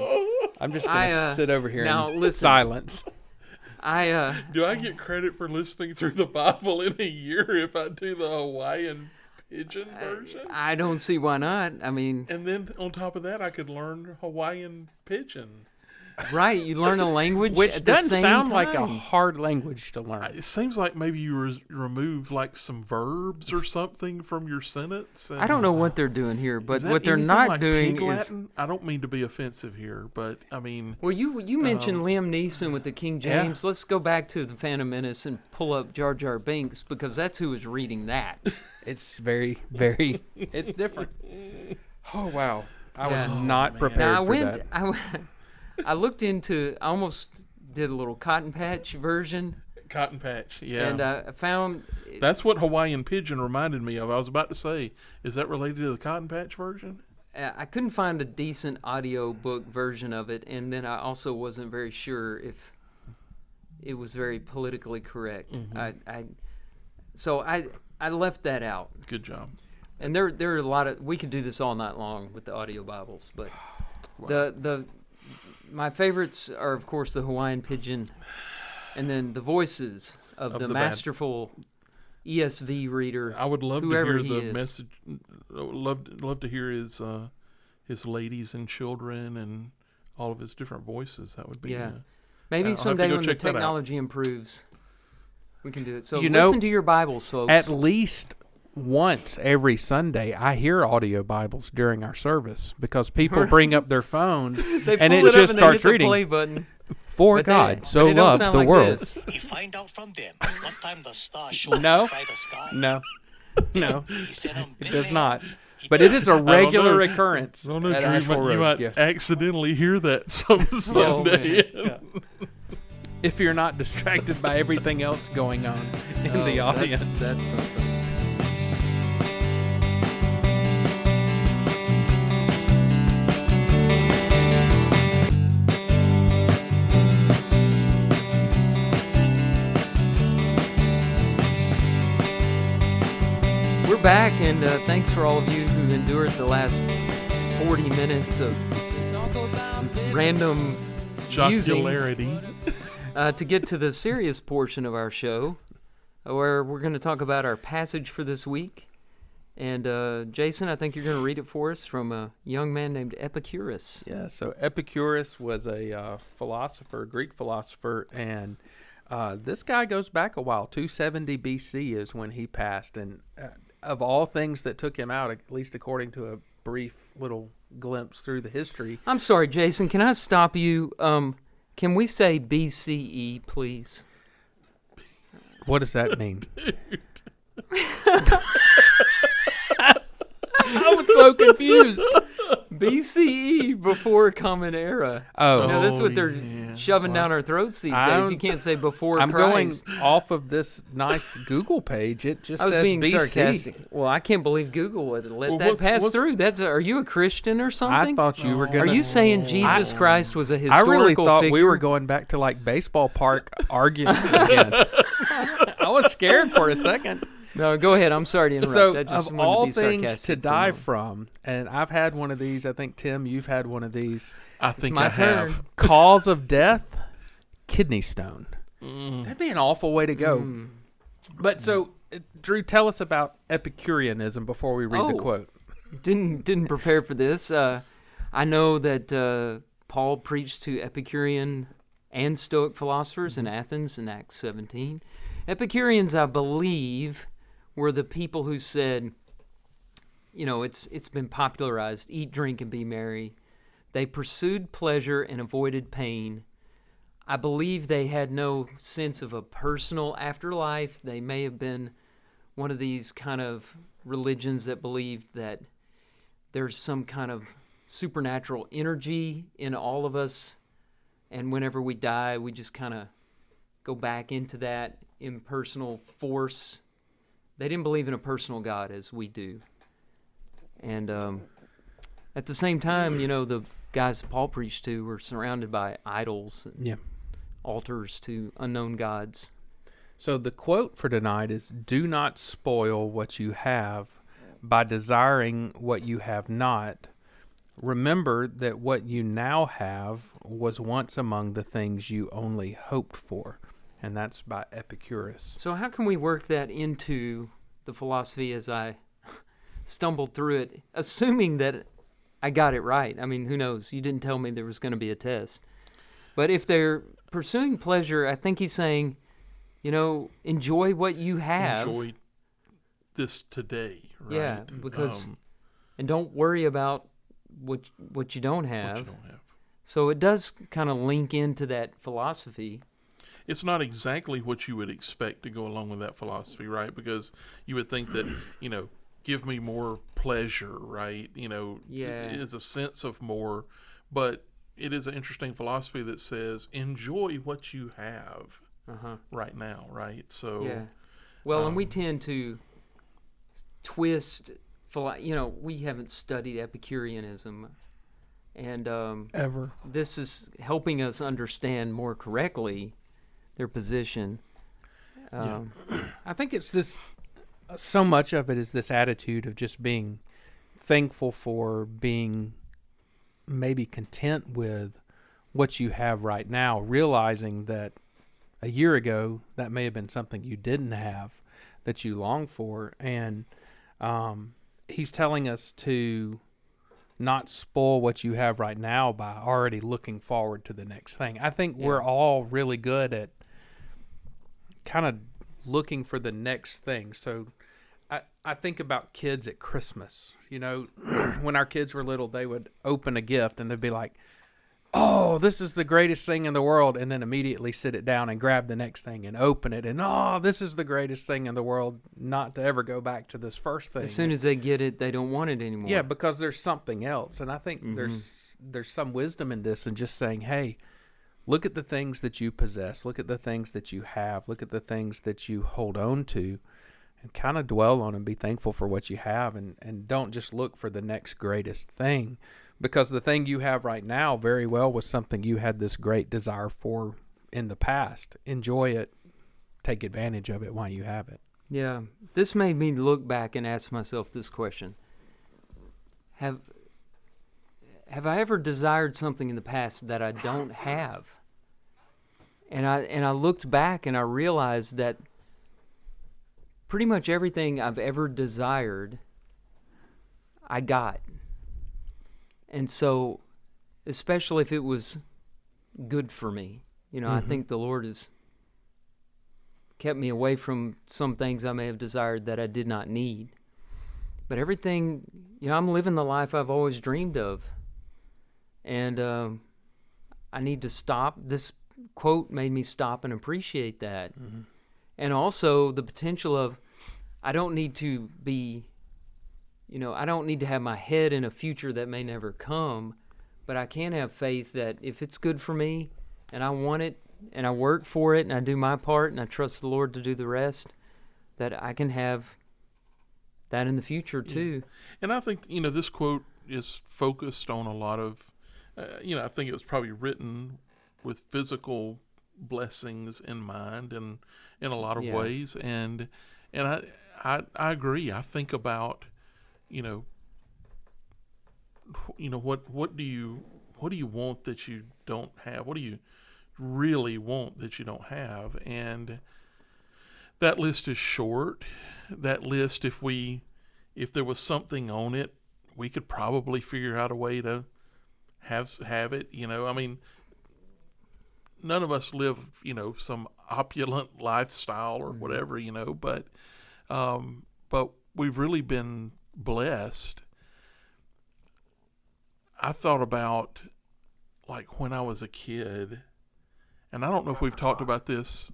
I'm just gonna sit over here now, in listen. silence. Do I get credit for listening through the Bible in a year if I do the Hawaiian Pidgin version? I don't see why not. I mean, And then on top of that, I could learn Hawaiian Pidgin. right? You learn a language, Which at the doesn't same sound like a time. hard language to learn. It seems like maybe you removed like some verbs or something from your sentence. I don't know what they're doing here, Is but that what they're anything not like doing Pig is. Latin? I don't mean to be offensive here, but I mean, Well, you mentioned Liam Neeson with the King James. Let's go back to the Phantom Menace and pull up Jar Jar Binks because that's who was reading that. It's very, very. It's different. Oh wow! I was Yeah. not prepared Now for that. I looked into. I almost did a little Cotton Patch version, Cotton Patch, yeah. and I found. That's what Hawaiian Pidgin reminded me of. I was about to say, is that related to the Cotton Patch version? I couldn't find a decent audio book version of it, and then I also wasn't very sure if it was very politically correct. So I left that out. Good job. And there are a lot of. We could do this all night long with the audio Bibles, but my favorites are of course the Hawaiian Pidgin, and then the voices of the the masterful ESV reader. I would love to whoever hear he the is. message. Love to hear his ladies and children and all of his different voices. That would be Yeah. I'll Maybe have to someday go when the check that out. technology improves, we can do it. So You know, listen to your Bibles, folks. At least once every Sunday, I hear audio Bibles during our service because people bring up their phone They and pull it up just and they starts hit the reading. play button. For But God they so don't loved sound the like world. this. He find out from them what time the star show No. inside the sky. No, He sent them it does not. But it is a regular know. occurrence I don't know, at Drew, Asheville you Road. might Yeah. accidentally hear that some Sunday. Yeah. If you're not distracted by everything else going on in the Oh, audience. That's something. We're back, and thanks for all of you who endured the last 40 minutes of random musings. Jocularity. To get to the serious portion of our show, where we're going to talk about our passage for this week. And Jason, I think you're going to read it for us from a young man named Epicurus. Yeah, so Epicurus was a philosopher, Greek philosopher, and this guy goes back a while. 270 BC is when he passed, and of all things that took him out, at least according to a brief little glimpse through the history. I'm sorry, Jason, can I stop you? Can we say BCE, please? What does that mean? I was so confused. BCE, before Common Era. Oh. You know, that's what they're yeah. shoving down our throats these days. You can't say before I'm Christ. going off of this nice Google page. It just I was says being BC. sarcastic. Well, I can't believe Google would let Well, that what's- pass what's- through. Are you a Christian or I something? thought you were going Are to... you saying Jesus Christ was a I historical really thought figure? we were going back to like baseball park arguing again. I was scared for a second. No, go ahead. I'm sorry to interrupt. So, I just of wanted all to be things sarcastic to for a die moment. from, and I've had one of these. I think Tim, you've had one of these. I think my I turn. have. Cause of death: kidney stone. That'd be an awful way to go. But so, Drew, tell us about Epicureanism before we read the Oh. quote. Didn't prepare for this. I know that Paul preached to Epicurean and Stoic philosophers in Athens in Acts 17. Epicureans, I believe, were the people who said, you know, it's been popularized, eat, drink, and be merry. They pursued pleasure and avoided pain. I believe they had no sense of a personal afterlife. They may have been one of these kind of religions that believed that there's some kind of supernatural energy in all of us, and whenever we die, we just kind of go back into that impersonal force. They didn't believe in a personal God as we do. And at the same time, you know, the guys Paul preached to were surrounded by idols and Yeah. altars to unknown gods. So the quote for tonight is, "Do not spoil what you have by desiring what you have not. Remember that what you now have was once among the things you only hoped for." And that's by Epicurus. So how can we work that into the philosophy as I stumbled through it, assuming that I got it right? I mean, who knows? You didn't tell me there was going to be a test. But if they're pursuing pleasure, I think he's saying, enjoy what you have. Enjoy this today, right? Yeah, because and don't worry about what you don't have. What you don't have. So it does kind of link into that philosophy. It's not exactly what you would expect to go along with that philosophy, right? Because you would think that, give me more pleasure, right? It is a sense of more, but it is an interesting philosophy that says enjoy what you have right now, right? So, yeah. Well, and we tend to twist, we haven't studied Epicureanism, and Ever. this is helping us understand more correctly their position. I think it's this, so much of it is this attitude of just being thankful for being maybe content with what you have right now, realizing that a year ago that may have been something you didn't have that you long for. And he's telling us to not spoil what you have right now by already looking forward to the next thing. I think we're all really good at kind of looking for the next thing. So I think about kids at Christmas. When our kids were little, they would open a gift and they'd be like, "Oh, this is the greatest thing in the world," and then immediately sit it down and grab the next thing and open it, and "Oh, this is the greatest thing in the world," not to ever go back to this first thing. As soon as they get it, they don't want it anymore. Yeah, because there's something else. And I think there's some wisdom in this, and just saying, hey, look at the things that you possess, look at the things that you have, look at the things that you hold on to, and kind of dwell on and be thankful for what you have, and don't just look for the next greatest thing, because the thing you have right now very well was something you had this great desire for in the past. Enjoy it. Take advantage of it while you have it. Yeah. This made me look back and ask myself this question. Have I ever desired something in the past that I don't have? And I looked back and I realized that pretty much everything I've ever desired, I got. And so, especially if it was good for me, I think the Lord has kept me away from some things I may have desired that I did not need. But everything, I'm living the life I've always dreamed of. And I need to stop. This quote made me stop and appreciate that. Mm-hmm. And also the potential of, I don't need to be, I don't need to have my head in a future that may never come, but I can have faith that if it's good for me and I want it and I work for it and I do my part and I trust the Lord to do the rest, that I can have that in the future too. And I think, this quote is focused on a lot of, I think it was probably written with physical blessings in mind and in a lot of ways. And I agree. I think about, what do you want that you don't have? What do you really want that you don't have? And that list is short. That list, if there was something on it, we could probably figure out a way to have it. None of us live, some opulent lifestyle or whatever, but we've really been blessed. I thought about, like, when I was a kid, and I don't know if we've talked about this.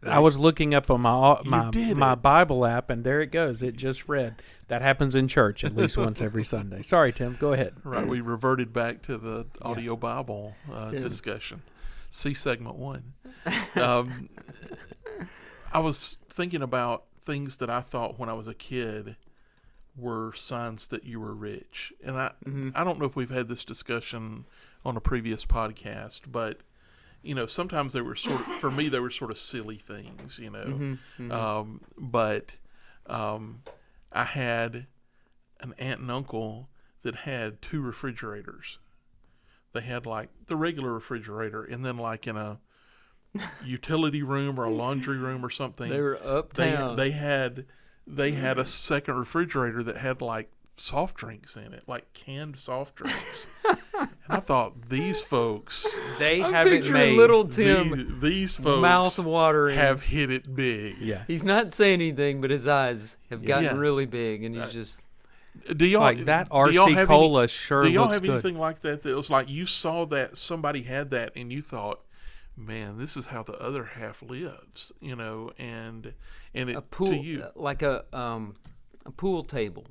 I was looking up on my Bible app, and there it goes. It just read. That happens in church at least once every Sunday. Sorry, Tim. Go ahead. Right. We reverted back to the audio Bible discussion. See segment 1. I was thinking about things that I thought when I was a kid were signs that you were rich. And I don't know if we've had this discussion on a previous podcast, but sometimes they were for me, they were sort of silly things, but I had an aunt and uncle that had 2 refrigerators. They had like the regular refrigerator, and then like in a utility room or a laundry room or something, They were uptown. They had a second refrigerator that had like soft drinks in it, like canned soft drinks. And I thought, these folks, They I'm haven't picturing made little Tim these folks mouth watering. have hit it big. Yeah. He's not saying anything, but his eyes have gotten Yeah. really big, and he's just. Do y'all Like that do y'all RC have Cola any, sure Do y'all looks have good. anything like that was like you saw that somebody had that and you thought, man, this is how the other half lives, and it A pool, to you like a pool table.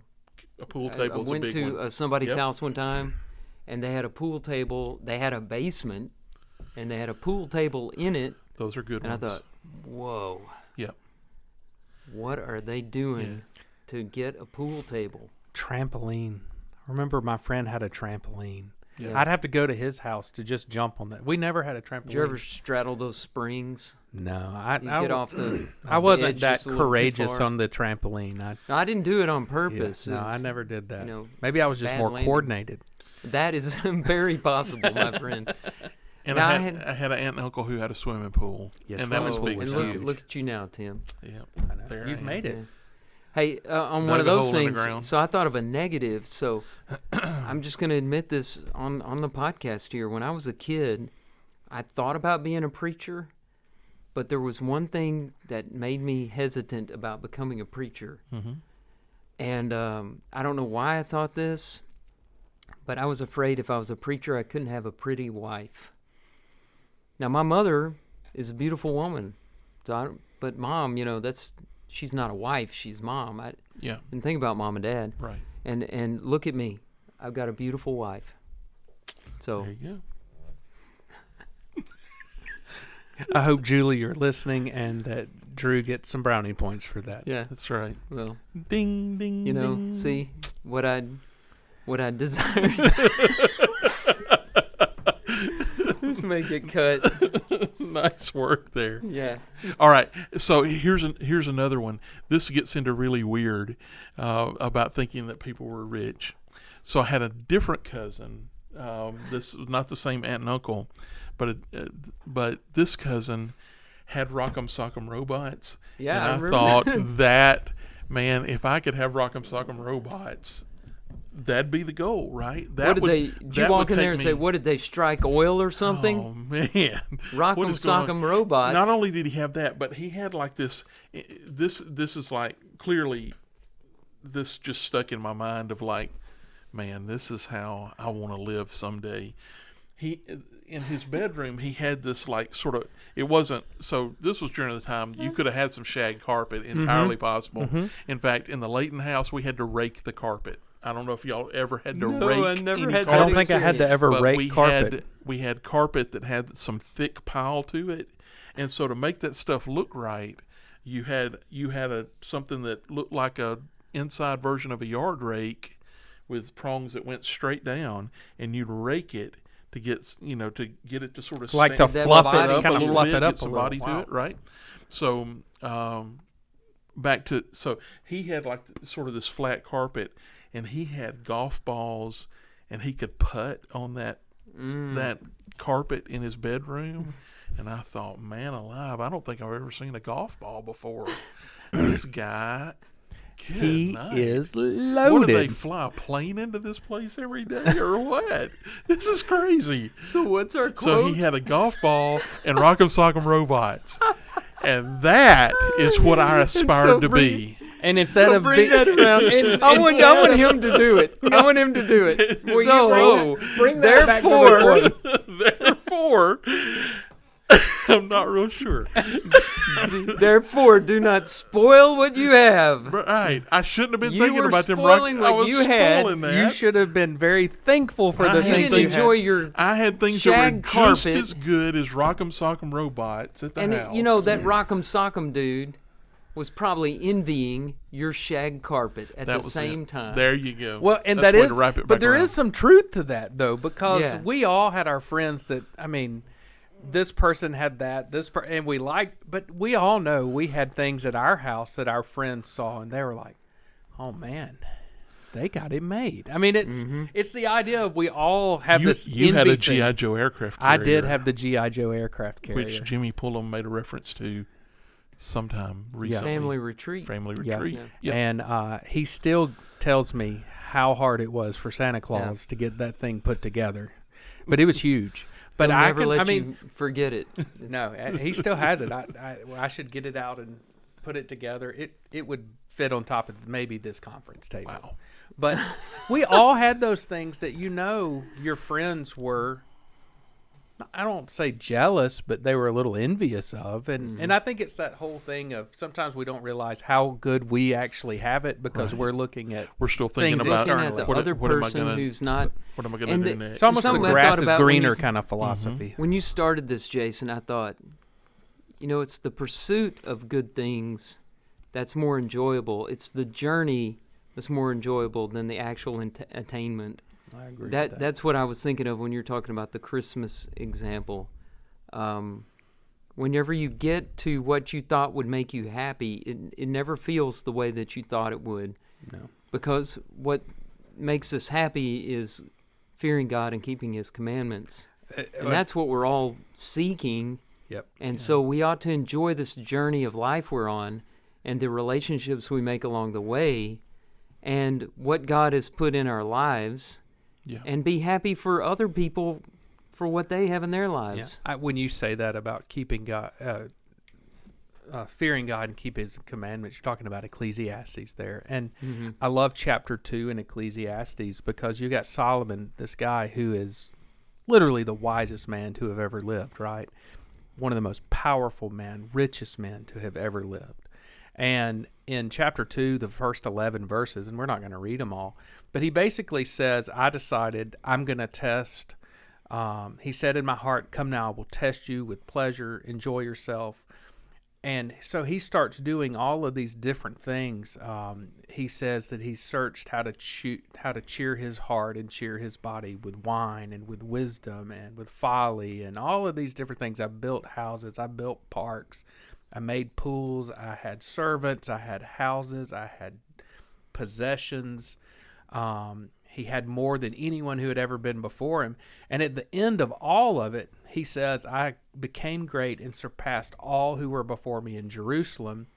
a pool I table is a went big to one. somebody's Yep. house one time, and they had a pool table. They had a basement, and they had a pool table in it. Those are good And ones. I thought, whoa, Yep. what are they doing to get a pool table? Trampoline. I remember my friend had a trampoline. Yeah. I'd have to go to his house to just jump on that. We never had a trampoline. Did you ever straddle those springs? No, You get off the. I off the wasn't edge that just a little too courageous far? on the trampoline. No, I didn't do it on Yeah, purpose. no, It I was- never did that. you know, Maybe I was just bad more landing. coordinated. That is very possible, my friend. And Now, I had an aunt and uncle who had a swimming pool, Yes, and that was Oh, big. and time. look at you now, Tim. Yep. I know. There You've I am. made it. Yeah. Hey, on Dug one of a those hole in the things, ground. so I thought of a negative. So I'm just going to admit this on the podcast here. When I was a kid, I thought about being a preacher, but there was one thing that made me hesitant about becoming a preacher. Mm-hmm. And I don't know why I thought this, but I was afraid if I was a preacher, I couldn't have a pretty wife. Now, my mother is a beautiful woman, but Mom, she's not a wife, she's Mom. I Yeah. didn't think about Mom and Dad. Right. And look at me. I've got a beautiful wife. So There you go. I hope, Julie, you're listening and that Drew gets some brownie points for that. yeah, That's right. well, Ding ding. ding. see what I desired. Let's make it cut. Nice work there. Yeah. All right, so here's another one. This gets into really weird about thinking that people were rich. So I had a different cousin. This is not the same aunt and uncle, but this cousin had Rock'em Sock'em robots. Yeah, I and I remember thought that. that, man, if I could have Rock'em Sock'em robots, that'd be the goal, right? That Did you walk in there and say, what did they strike oil or something? Oh man, Rock'em What is going on? Sock'em robots. Not only did he have that, but he had like this. This is like clearly, this just stuck in my mind of like, man, this is how I want to live someday. He in his bedroom he had this like sort of. It wasn't so. This was during the time you could have had some shag carpet, entirely possible. In fact, in the Layton house, we had to rake the carpet. I don't know if y'all ever had to No, rake. I never any had that I don't carpet. think I had to ever But rake carpet. We had carpet that had some thick pile to it, and so to make that stuff look right, you had something that looked like a inside version of a yard rake with prongs that went straight down, and you'd rake it to get it to sort of Like to stand fluff it, up kind a of little fluff bit, it up get some a little. body to Wow. it, right? So so he had like sort of this flat carpet, and he had golf balls, and he could putt on that carpet in his bedroom. And I thought, man alive, I don't think I've ever seen a golf ball before. This guy, good He night. is What do they loaded. fly a plane into this place every day or what? This is crazy. So what's our So quote? he had a golf ball and Rock'em Sock'em robots. And that is what I aspired to be. And instead So of bring that around. I want him to do it. I want him to do it. So, bring that back to the Therefore, therefore, I'm not real sure. therefore, do not spoil what you have. Right. I shouldn't have been You thinking were about them. spoiling I what was you had. spoiling that. You should have been very thankful for I the had You things didn't you enjoy had. your I had things that were shag just carpet. as good as Rock'em Sock'em robots at the and house. that Rock'em Sock'em dude was probably envying your shag carpet at That the was same it. time. There you go. Well, and That's that the way is, to wrap it but back there around. is some truth to that though, because Yeah. we all had our friends that, this person had that, and we liked, but we all know we had things at our house that our friends saw, and they were like, "Oh man, they got it made." I mean, it's the idea of we all have this. You had a envy thing. G.I. Joe aircraft carrier. I did have the G.I. Joe aircraft carrier, which Jimmy Pullum made a reference to sometime recently. Family retreat. Yeah. And he still tells me how hard it was for Santa Claus to get that thing put together, but it was huge. But He'll never let you forget it. No, he still has it. I should get it out and put it together. It would fit on top of maybe this conference table. Wow. But we all had those things that your friends were, I don't say jealous, but they were a little envious of. And I think it's that whole thing of sometimes we don't realize how good we actually have it because we're looking at we're still thinking things about looking at the other person who's not. What am I going to do next? It's almost the Something I grass thought is about when greener you- kind of philosophy. When you started this, Jason, I thought, it's the pursuit of good things that's more enjoyable. It's the journey that's more enjoyable than the actual attainment. I agree with that. That's what I was thinking of when you're talking about the Christmas example. Whenever you get to what you thought would make you happy, it never feels the way that you thought it would. No. Because what makes us happy is fearing God and keeping His commandments. And that's what we're all seeking. Yep. And so we ought to enjoy this journey of life we're on and the relationships we make along the way and what God has put in our lives and be happy for other people for what they have in their lives. Yeah. When you say that about keeping God, fearing God and keep His commandments, you're talking about Ecclesiastes there. And I love chapter 2 in Ecclesiastes because you got Solomon, this guy who is literally the wisest man to have ever lived, right? One of the most powerful men, richest men to have ever lived. And in chapter 2, the first 11 verses, and we're not going to read them all, but he basically says, I decided I'm going to test. He said in my heart, come now, I will test you with pleasure, enjoy yourself. And so he starts doing all of these different things. He says that he searched how to cheer his heart and cheer his body with wine and with wisdom and with folly and all of these different things. I built houses. I built parks. I made pools. I had servants. I had houses. I had possessions. He had more than anyone who had ever been before him. And at the end of all of it, he says, I became great and surpassed all who were before me in Jerusalem.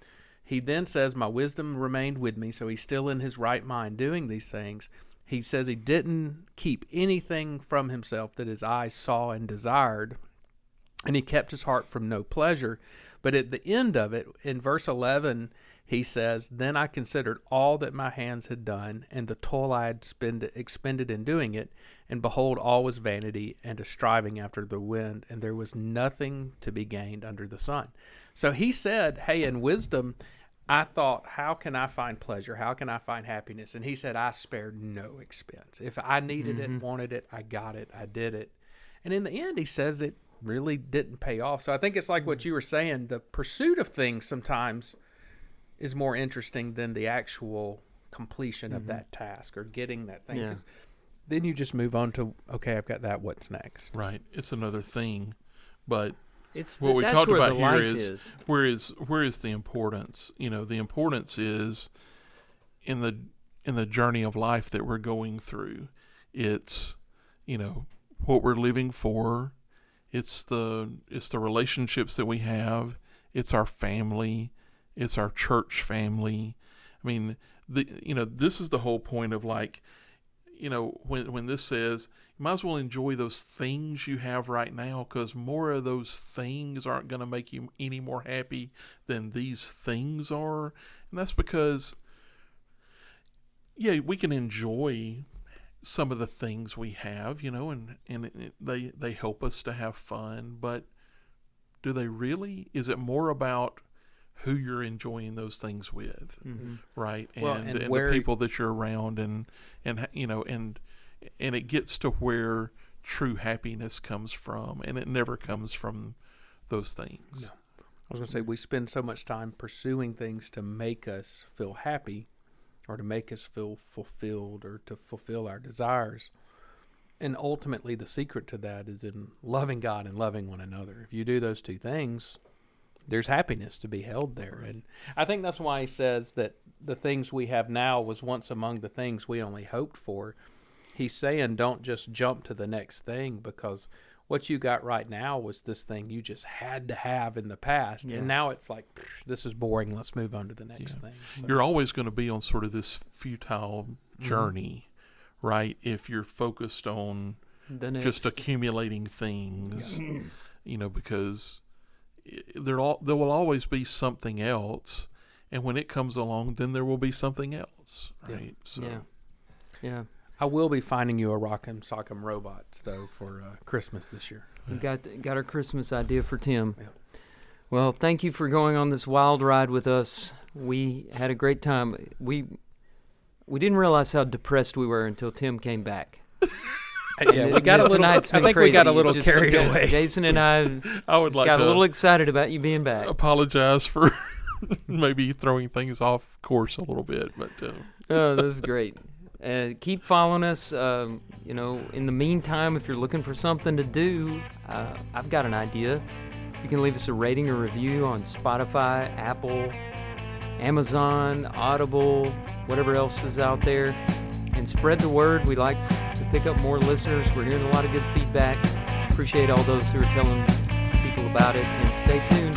He then says, my wisdom remained with me. So he's still in his right mind doing these things. He says he didn't keep anything from himself that his eyes saw and desired. And he kept his heart from no pleasure. But at the end of it, in verse 11, he says, then I considered all that my hands had done and the toil I had expended in doing it. And behold, all was vanity and a striving after the wind, and there was nothing to be gained under the sun. So he said, hey, in wisdom, I thought, how can I find pleasure? How can I find happiness? And he said, I spared no expense. If I needed it, wanted it, I got it, I did it. And in the end, he says it really didn't pay off. So I think it's like what you were saying, the pursuit of things sometimes is more interesting than the actual completion of that task or getting that thing. Yeah. Then you just move on to, okay, I've got that, what's next? Right. It's another thing. But It's what we that's talked where about the here life is where is the importance? The importance is in the journey of life that we're going through. It's what we're living for. It's the relationships that we have. It's our family. It's our church family. I mean, this is the whole point of when this says you might as well enjoy those things you have right now, because more of those things aren't going to make you any more happy than these things are. And that's because, we can enjoy some of the things we have, and they help us to have fun, but do they really? Is it more about who you're enjoying those things with, right? And the people that you're around, and it gets to where true happiness comes from, and it never comes from those things. No. I was going to say, we spend so much time pursuing things to make us feel happy or to make us feel fulfilled or to fulfill our desires. And ultimately, the secret to that is in loving God and loving one another. If you do those two things, there's happiness to be held there. And I think that's why he says that the things we have now was once among the things we only hoped for. He's saying don't just jump to the next thing, because what you got right now was this thing you just had to have in the past. Yeah. And now it's like, this is boring. Let's move on to the next thing. So. You're always going to be on sort of this futile journey. Right, if you're focused on just accumulating things, because there will always be something else, and when it comes along, then there will be something else, right? Yeah. I will be finding you a Rock'em Sock'em Robots though for Christmas this year. We got our Christmas idea for Tim. Yeah. Well, thank you for going on this wild ride with us. We had a great time. We didn't realize how depressed we were until Tim came back. We got a little. I think crazy. We got a little carried away. Jason and I got a little excited about you being back. Apologize for maybe throwing things off course a little bit, but oh, this is great. Keep following us. In the meantime, if you're looking for something to do, I've got an idea. You can leave us a rating or review on Spotify, Apple, Amazon, Audible, whatever else is out there, and spread the word. We like to pick up more listeners. We're hearing a lot of good feedback. Appreciate all those who are telling people about it, and stay tuned.